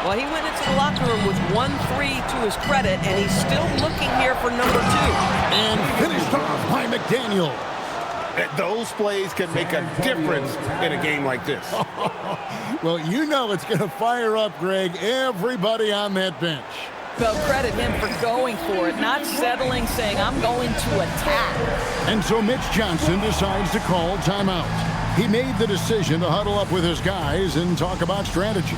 K: Well, he went into the locker room with 1-3 to his credit, and he's still looking here for number 2.
B: And finished off by McDaniel.
D: Those plays can make a difference in a game like this.
B: Well, you know it's going to fire up, Greg, everybody on that bench.
E: Well, credit him for going for it, not settling, saying, I'm going to attack.
B: And so Mitch Johnson decides to call timeout. He made the decision to huddle up with his guys and talk about strategy.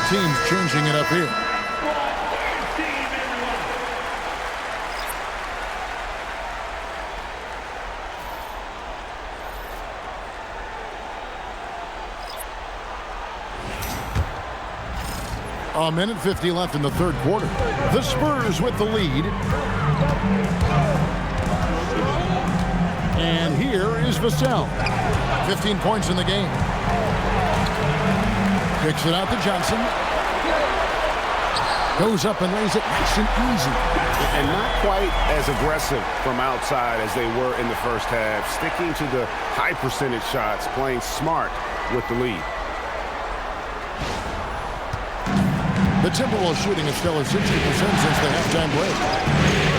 B: Teams changing it up here. A minute 50 left in the third quarter. The Spurs with the lead. And here is Vassell. 15 points in the game. Kicks it out to Johnson. Goes up and lays it nice and easy.
D: And not quite as aggressive from outside as they were in the first half. Sticking to the high percentage shots, playing smart with the lead.
B: The Timberwolves shooting a stellar 60% since the halftime break.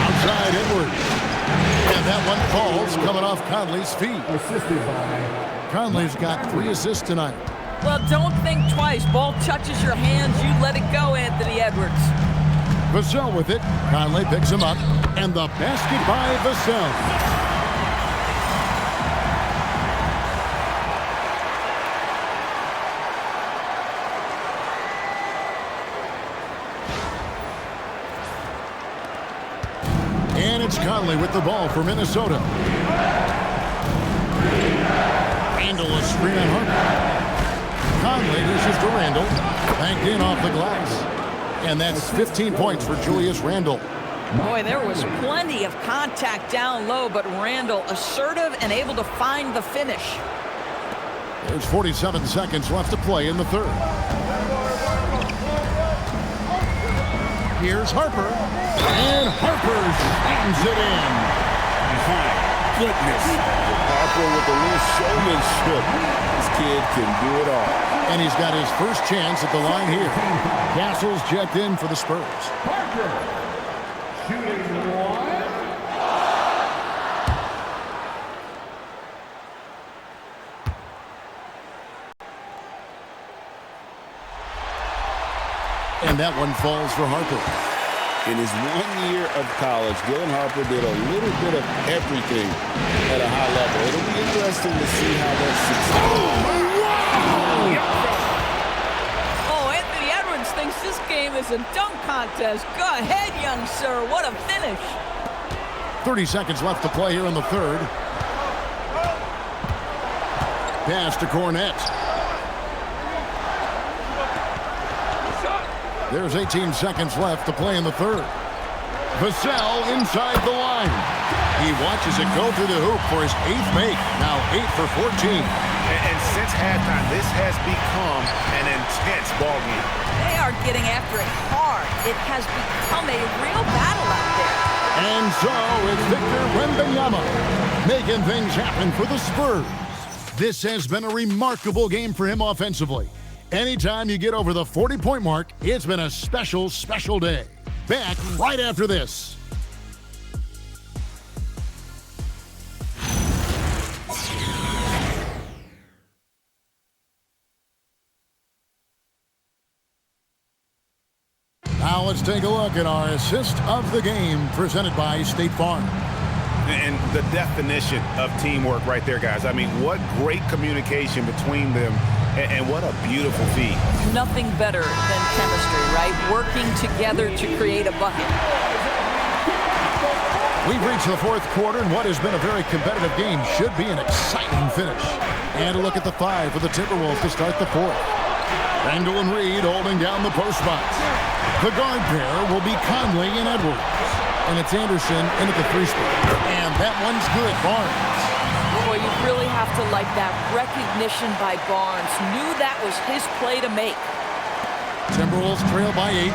B: Outside Edwards. And that one falls coming off Conley's feet. Conley's got 3 assists tonight.
E: Well, don't think twice. Ball touches your hands, you let it go, Anthony Edwards.
B: Vassell with it. Conley picks him up. And the basket by Vassell. And it's Conley with the ball for Minnesota. Randall a screen on Harper. Conley dishes to Randall. Banked in off the glass. And that's 15 points for Julius Randle.
E: Boy, there was plenty of contact down low, but Randall assertive and able to find the finish.
B: There's 47 seconds left to play in the third. Here's Harper. And Harper slams it in.
G: My goodness. Harper with a little showmanship. This kid can do it all.
B: And he's got his first chance at the line here. Castle's checked in for the Spurs.
C: Parker, shooting 1.
B: And that one falls for Harper.
D: In his 1 year of college, Dylan Harper did a little bit of everything at a high level. It'll be interesting to see how that succeeds.
E: Oh, Anthony Edwards thinks this game is a dunk contest. Go ahead, young sir. What a finish.
B: 30 seconds left to play here in the third. Pass to Cornette. There's 18 seconds left to play in the third. Vassell inside the line. He watches it go through the hoop for his 8th make. Now 8 for 14.
D: And since halftime, this has become an intense ballgame.
E: They are getting after it hard. It has become a real battle out there.
B: And so it's Victor Wembanyama making things happen for the Spurs. This has been a remarkable game for him offensively. Anytime you get over the 40-point mark, it's been a special, special day. Back right after this. Now let's take a look at our assist of the game presented by State Farm.
D: And the definition of teamwork right there, guys. I mean, what great communication between them, and what a beautiful feat.
E: Nothing better than chemistry, right? Working together to create a bucket.
B: We've reached the fourth quarter, and what has been a very competitive game should be an exciting finish. And a look at the 5 for the Timberwolves to start the fourth. Randall and Reed holding down the post box. The guard pair will be Conley and Edwards. And it's Anderson in at the 3 spot. And that one's good, Barnes.
E: Boy, you really have to like that recognition by Barnes. Knew that was his play to make.
B: Timberwolves trail by 8.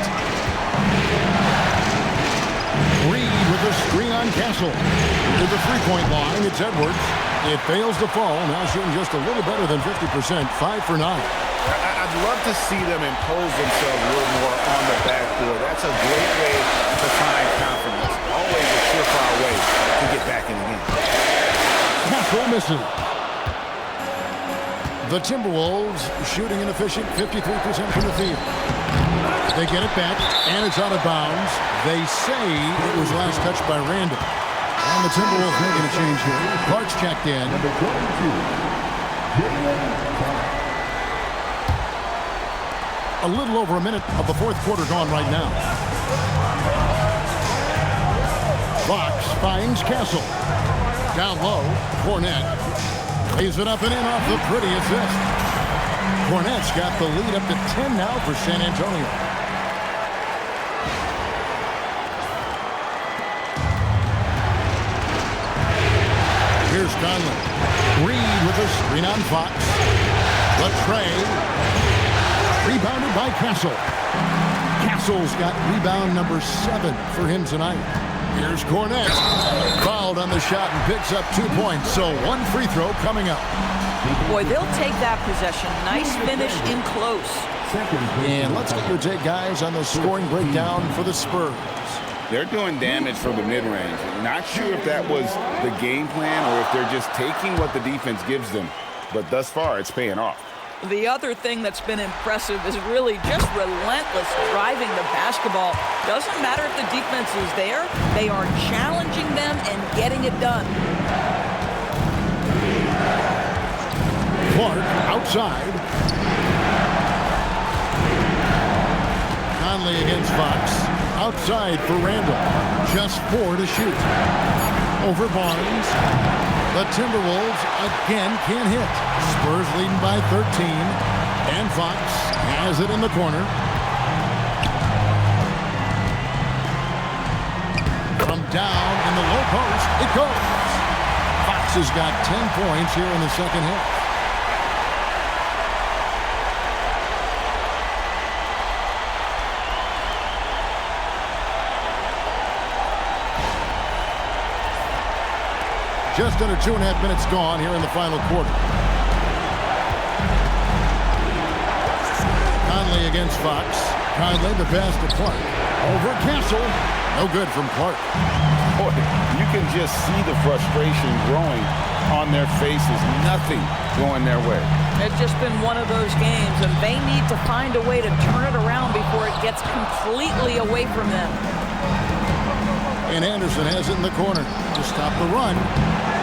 B: Reed with a screen on Castle. To the 3-point line, it's Edwards. It fails to fall. Now shooting just a little better than 50%. 5 for 9.
D: I'd love to see them impose themselves a little more on the backboard. That's a great way to find confidence. Always a surefire way to get back in the game.
B: Castle misses. The Timberwolves shooting an efficient 53% from the field. They get it back, and it's out of bounds. They say it was last touched by Randall. And the Timberwolves making a change here. Clark's checked in. A little over a minute of the fourth quarter gone right now. Fox finds Castle. Down low, Cornette lays it up and in off the pretty assist. Cornette's got the lead up to 10 now for San Antonio. Here's Conley. Reed with a screen on Fox. Latrey. Rebounded by Castle. Castle's got rebound number 7 for him tonight. Here's Cornette. Fouled on the shot and picks up 2 points. So 1 free throw coming up.
E: Boy, they'll take that possession. Nice finish in close.
B: And let's get your take, guys, on the scoring breakdown for the Spurs.
D: They're doing damage from the mid-range. Not sure if that was the game plan or if they're just taking what the defense gives them. But thus far, it's paying off.
E: The other thing that's been impressive is really just relentless driving the basketball. Doesn't matter if the defense is there. They are challenging them and getting it done.
B: Clark outside. Conley against Fox. Outside for Randall. Just 4 to shoot. Over Barnes. The Timberwolves again can't hit. Spurs leading by 13. And Fox has it in the corner. From down in the low post, it goes. Fox has got 10 points here in the second half. Just under 2.5 minutes gone here in the final quarter. Conley against Fox. Conley the pass to Clark. Over Castle. No good from Clark.
D: Boy, you can just see the frustration growing on their faces. Nothing going their way.
E: It's just been one of those games, and they need to find a way to turn it around before it gets completely away from them.
B: And Anderson has it in the corner to stop the run.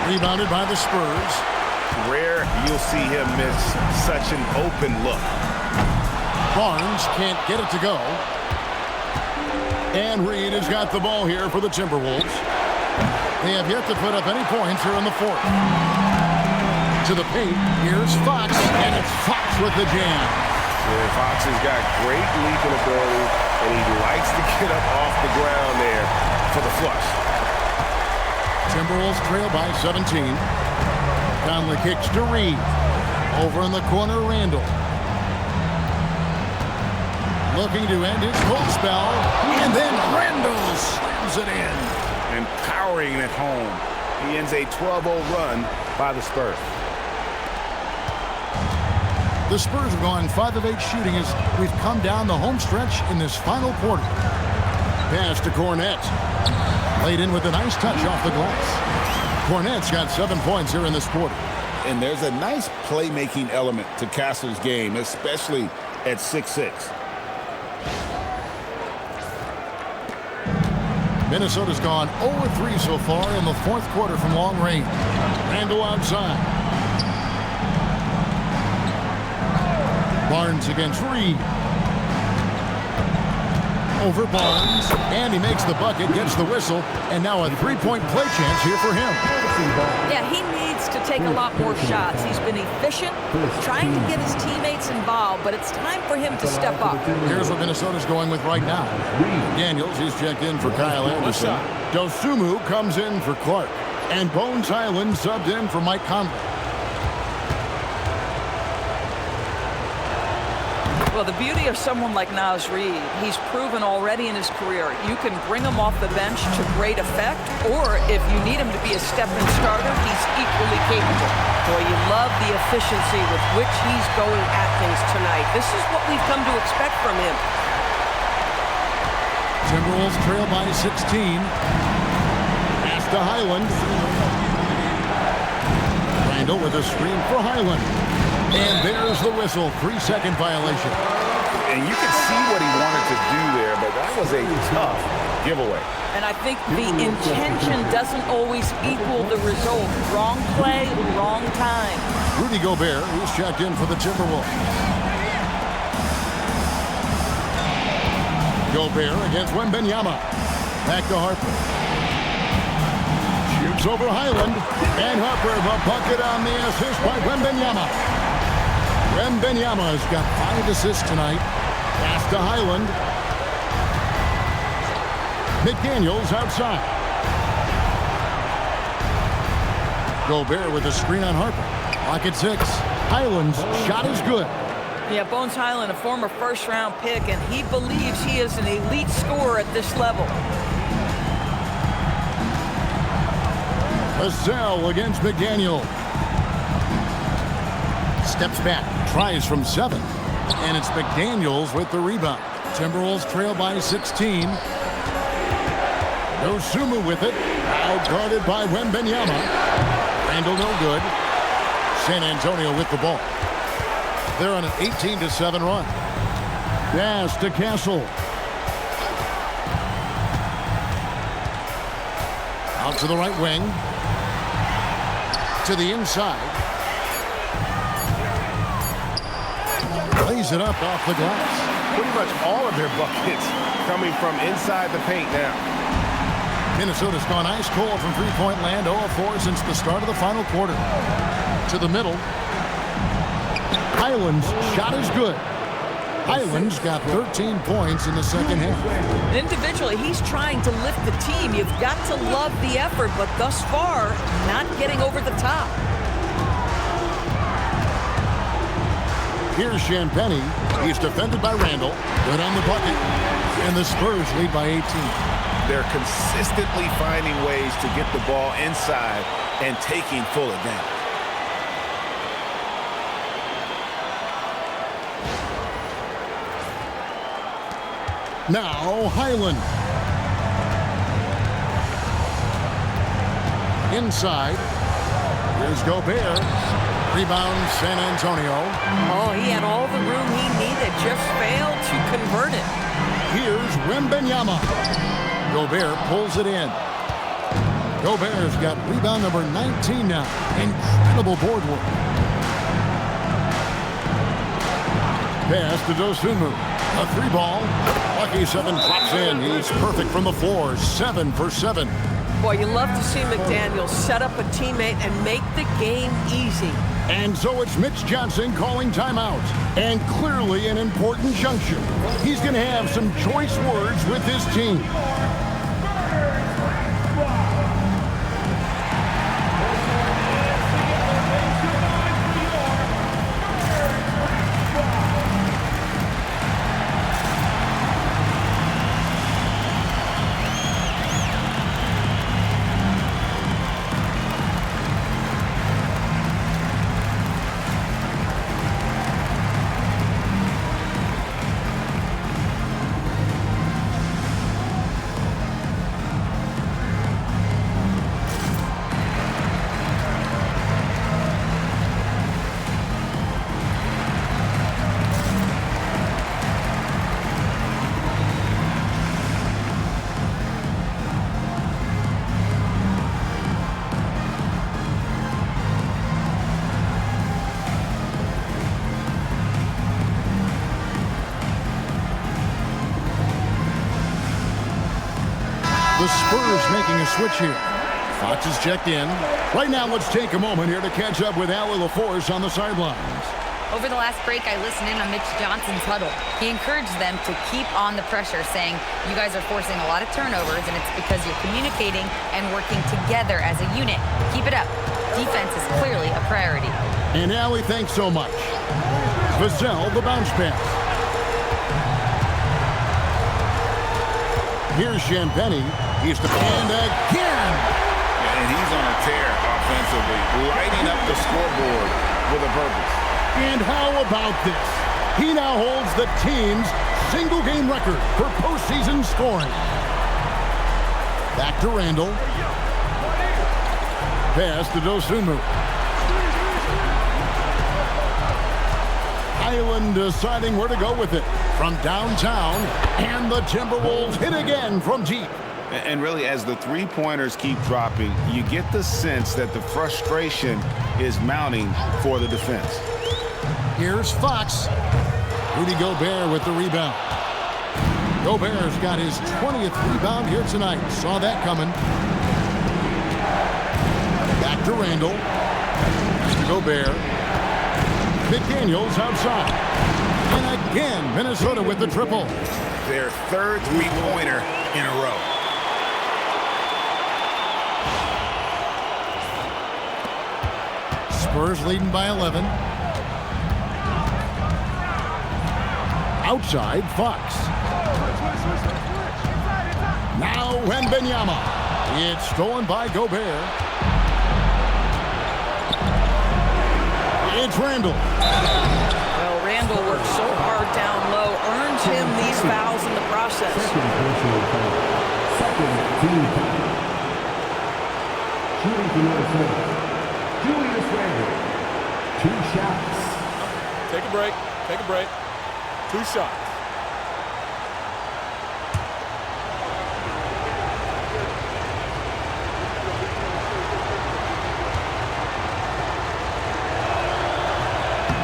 B: Rebounded by the Spurs.
D: Rare you'll see him miss such an open look.
B: Barnes can't get it to go. And Reed has got the ball here for the Timberwolves. They have yet to put up any points here in the fourth. To the paint, here's Fox, and it's Fox with the jam.
G: Yeah, Fox has got great leaping ability, and he likes to get up off the ground there for the flush.
B: Timberwolves trail by 17. Conley kicks to Reed. Over in the corner, Randall. Looking to end his cold spell, and then Randall slams it in.
D: And powering it home. He ends a 12-0 run by the Spurs.
B: The Spurs have gone 5 of 8 shooting as we've come down the home stretch in this final quarter. Pass to Cornette. Laid in with a nice touch off the glass. Cornette's got 7 points here in this quarter.
D: And there's a nice playmaking element to Castle's game, especially at 6'6".
B: Minnesota's gone 0-3 so far in the fourth quarter from long range. Randall outside. Barnes against Reed. Over Barnes, and he makes the bucket, gets the whistle, and now a three-point play chance here for him.
E: Yeah, he needs to take a lot more shots. He's been efficient, trying to get his teammates involved, but it's time for him to step up.
B: Here's what Minnesota's going with right now. Daniels, he's checked in for Kyle Anderson. Dosumu comes in for Clark. And Bones Highland subbed in for Mike Conley.
E: Well, the beauty of someone like Naz Reid, he's proven already in his career, you can bring him off the bench to great effect, or if you need him to be a step-in starter, he's equally capable.
K: Boy, you love the efficiency with which he's going at things tonight. This is what we've come to expect from him.
B: Timberwolves trail by 16. Pass to Highland. Randall with a screen for Highland. And there's the whistle. 3-second violation.
D: And you can see what he wanted to do there, but that was a tough giveaway.
E: And I think the intention doesn't always equal the result. Wrong play, wrong time.
B: Rudy Gobert, who's checked in for the Timberwolves. Gobert against Wembanyama. Back to Harper. Shoots over Highland. And Harper, the bucket on the assist by Wembanyama. Wembanyama has got 5 assists tonight. Pass to Highland. McDaniels outside. Gobert with a screen on Harper. Clock at 6. Highland's shot is good.
E: Yeah, Bones Highland, a former first-round pick, and he believes he is an elite scorer at this level.
B: Vassell against McDaniel. Steps back, tries from 7. And it's McDaniels with the rebound. Timberwolves trail by 16. Dosumu with it. Out guarded by Wembanyama. Randall no good. San Antonio with the ball. They're on an 18-7 run. Pass to Castle. Out to the right wing. To the inside. Lays it up off the glass.
G: Pretty much all of their buckets coming from inside the paint now.
B: Minnesota's gone ice cold from three-point land, 0-4 since the start of the final quarter. To the middle. Highland's shot is good. Highland's got 13 points in the second half.
E: Individually, he's trying to lift the team. You've got to love the effort, but thus far, not getting over the top.
B: Here's Champagny. He's defended by Randall. Good on the bucket. And the Spurs lead by 18.
D: They're consistently finding ways to get the ball inside and taking full advantage.
B: Now Highland. inside. Here's Gobert. Rebound, San Antonio.
K: Oh, he had all the room he needed, just failed to convert it.
B: Here's Wembanyama. Gobert pulls it in. Gobert's got rebound number 19 now. Incredible board work. Pass to Dosunmu. A three ball. Lucky 7 drops in. He's perfect from the floor. 7 for 7.
K: Boy, you love to see McDaniels set up a teammate and make the game easy.
B: And so it's Mitch Johnson calling timeout. And clearly an important juncture. He's going to have some choice words with his team. The Spurs making a switch here. Fox is checked in. Right now, let's take a moment here to catch up with Allie LaForce on the sidelines.
F: Over the last break, I listened in on Mitch Johnson's huddle. He encouraged them to keep on the pressure, saying, you guys are forcing a lot of turnovers, and it's because you're communicating and working together as a unit. Keep it up. Defense is clearly a priority.
B: And Allie, thanks so much. Vassell, the bounce pass. Here's Champagny. He's to and again.
D: And he's on a tear offensively, lighting up the scoreboard with a purpose.
B: And how about this? He now holds the team's single-game record for postseason scoring. Back to Randall. Pass to Dosunmu. Highland deciding where to go with it. From downtown, and the Timberwolves hit again from deep.
D: And really, as the three-pointers keep dropping, you get the sense that the frustration is mounting for the defense.
B: Here's Fox. Rudy Gobert with the rebound. Gobert's got his 20th rebound here tonight. Saw that coming. Back to Randall. Gobert. McDaniels outside. And again, Minnesota with the triple.
D: Their third three-pointer in a row.
B: Spurs leading by 11. Outside, Fox. Now Wembanyama. It's stolen by Gobert. It's Randall.
E: Well, Randall works so hard down low, earns him these fouls in the process.
C: Julius Randle, 2 shots.
H: Take a break. Take a break. 2 shots.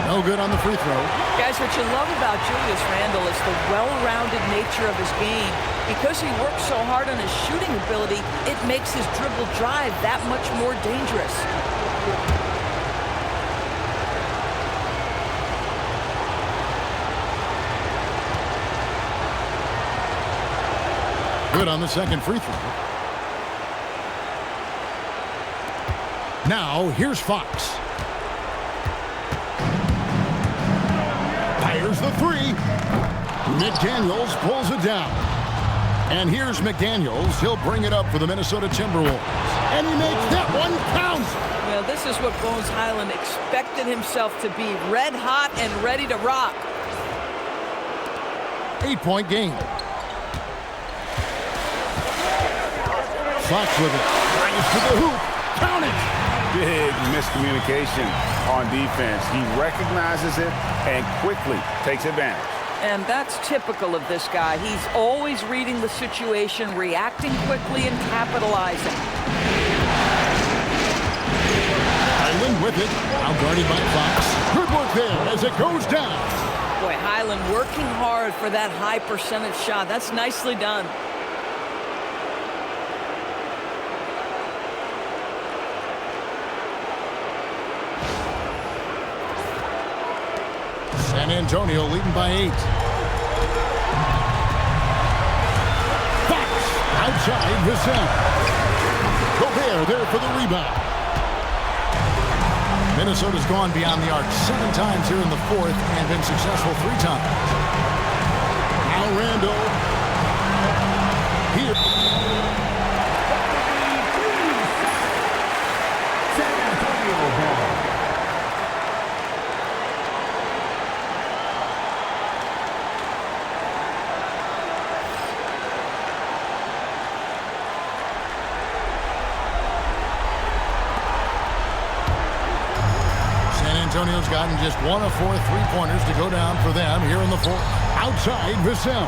B: No good on the free throw.
E: Guys, what you love about Julius Randle is the well-rounded nature of his game. Because he works so hard on his shooting ability, it makes his dribble drive that much more dangerous.
B: Good on the second free throw. Now, here's Fox. Fires the three. McDaniels pulls it down. And here's McDaniels. He'll bring it up for the Minnesota Timberwolves. And he makes that one count.
E: Well, this is what Bones Highland expected himself to be. Red hot and ready to rock.
B: 8-point game. Fox with it. Drives to the hoop. Count it!
D: Big miscommunication on defense. He recognizes it and quickly takes advantage.
E: And that's typical of this guy. He's always reading the situation, reacting quickly, and capitalizing.
B: Highland with it. Now guarded by Fox. Good work there as it goes down.
E: Boy, Highland working hard for that high percentage shot. That's nicely done.
B: San Antonio leading by 8. Fox outside Vassell. Gobert there for the rebound. Minnesota's gone beyond the arc 7 times here in the 4th and been successful 3 times. Now Randall. Here.
C: San Antonio ball.
B: Antonio's gotten just 1 of 4 3-pointers to go down for them here in the 4th. Outside, Vassell.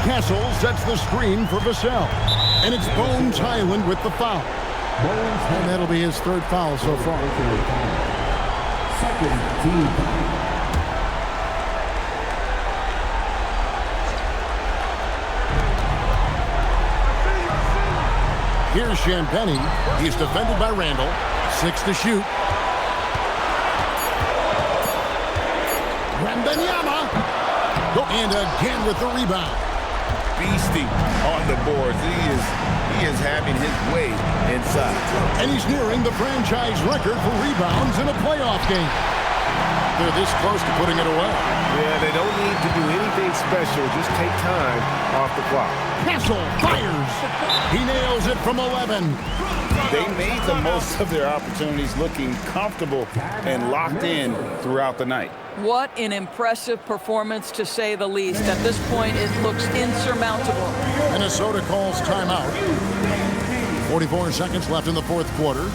B: Castle sets the screen for Vassell. And it's Bones Highland with the foul. And that'll be his 3rd foul so far.
C: Second team.
B: Here's Champagny. He's defended by Randall. 6 to shoot. Wembanyama. And again with the rebound.
D: Beastie on the boards. He is having his way inside.
B: And he's nearing the franchise record for rebounds in a playoff game. They're this close to putting it away.
G: Yeah, they don't need to do anything special. Just take time off the clock.
B: Castle fires. He nails it from 11.
D: They made the most of their opportunities, looking comfortable and locked in throughout the night.
E: What an impressive performance, to say the least. At this point, it looks insurmountable.
B: Minnesota calls timeout. 44 seconds left in the 4th quarter.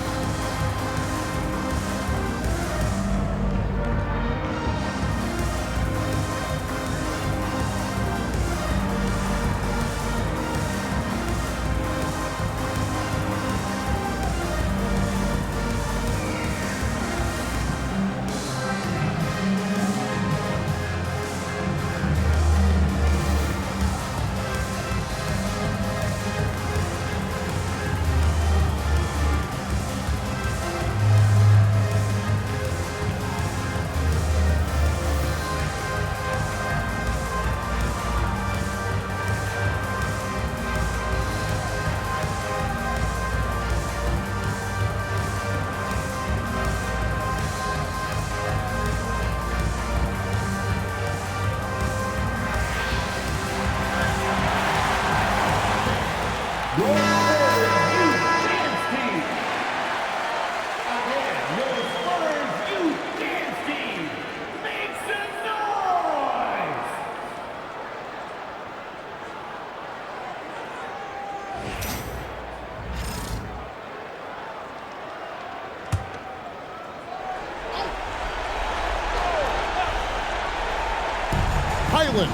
B: Highland.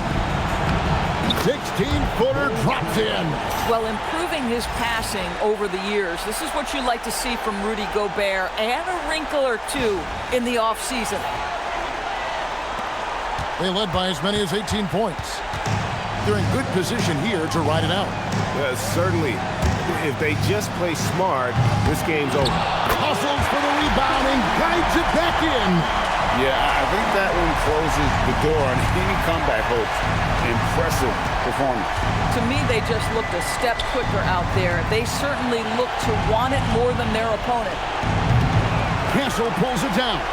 B: 16-footer drops in.
E: Well, improving his passing over the years, this is what you like to see from Rudy Gobert, and a wrinkle or two in the offseason.
B: They led by as many as 18 points. They're in good position here to ride it out.
G: Certainly, if they just play smart, this game's over.
B: Hustles for the rebound and guides it back in.
D: Yeah, I think that one closes the door on any comeback hopes. Impressive performance.
E: To me, they just looked a step quicker out there. They certainly look to want it more than their opponent.
B: Castle pulls it down.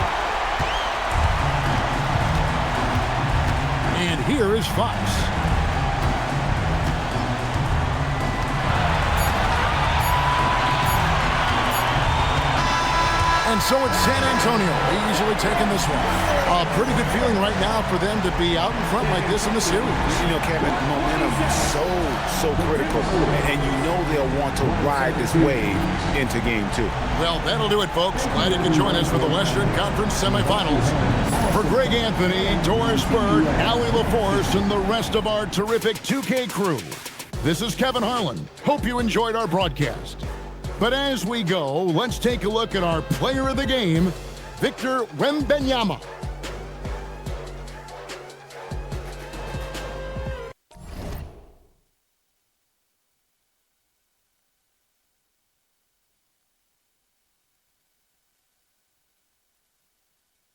B: And here is Fox. And so it's San Antonio easily taking this one. A pretty good feeling right now for them to be out in front like this in the series.
D: You know, Kevin, momentum is so critical, and you know they'll want to ride this wave into game 2.
B: Well, that'll do it, folks. Glad you could join us for the Western Conference semifinals. For Greg Anthony, Doris Bird, Allie LaForce, and the rest of our terrific 2K crew, this is Kevin Harlan. Hope you enjoyed our broadcast. But as we go, let's take a look at our player of the game, Victor Wembanyama.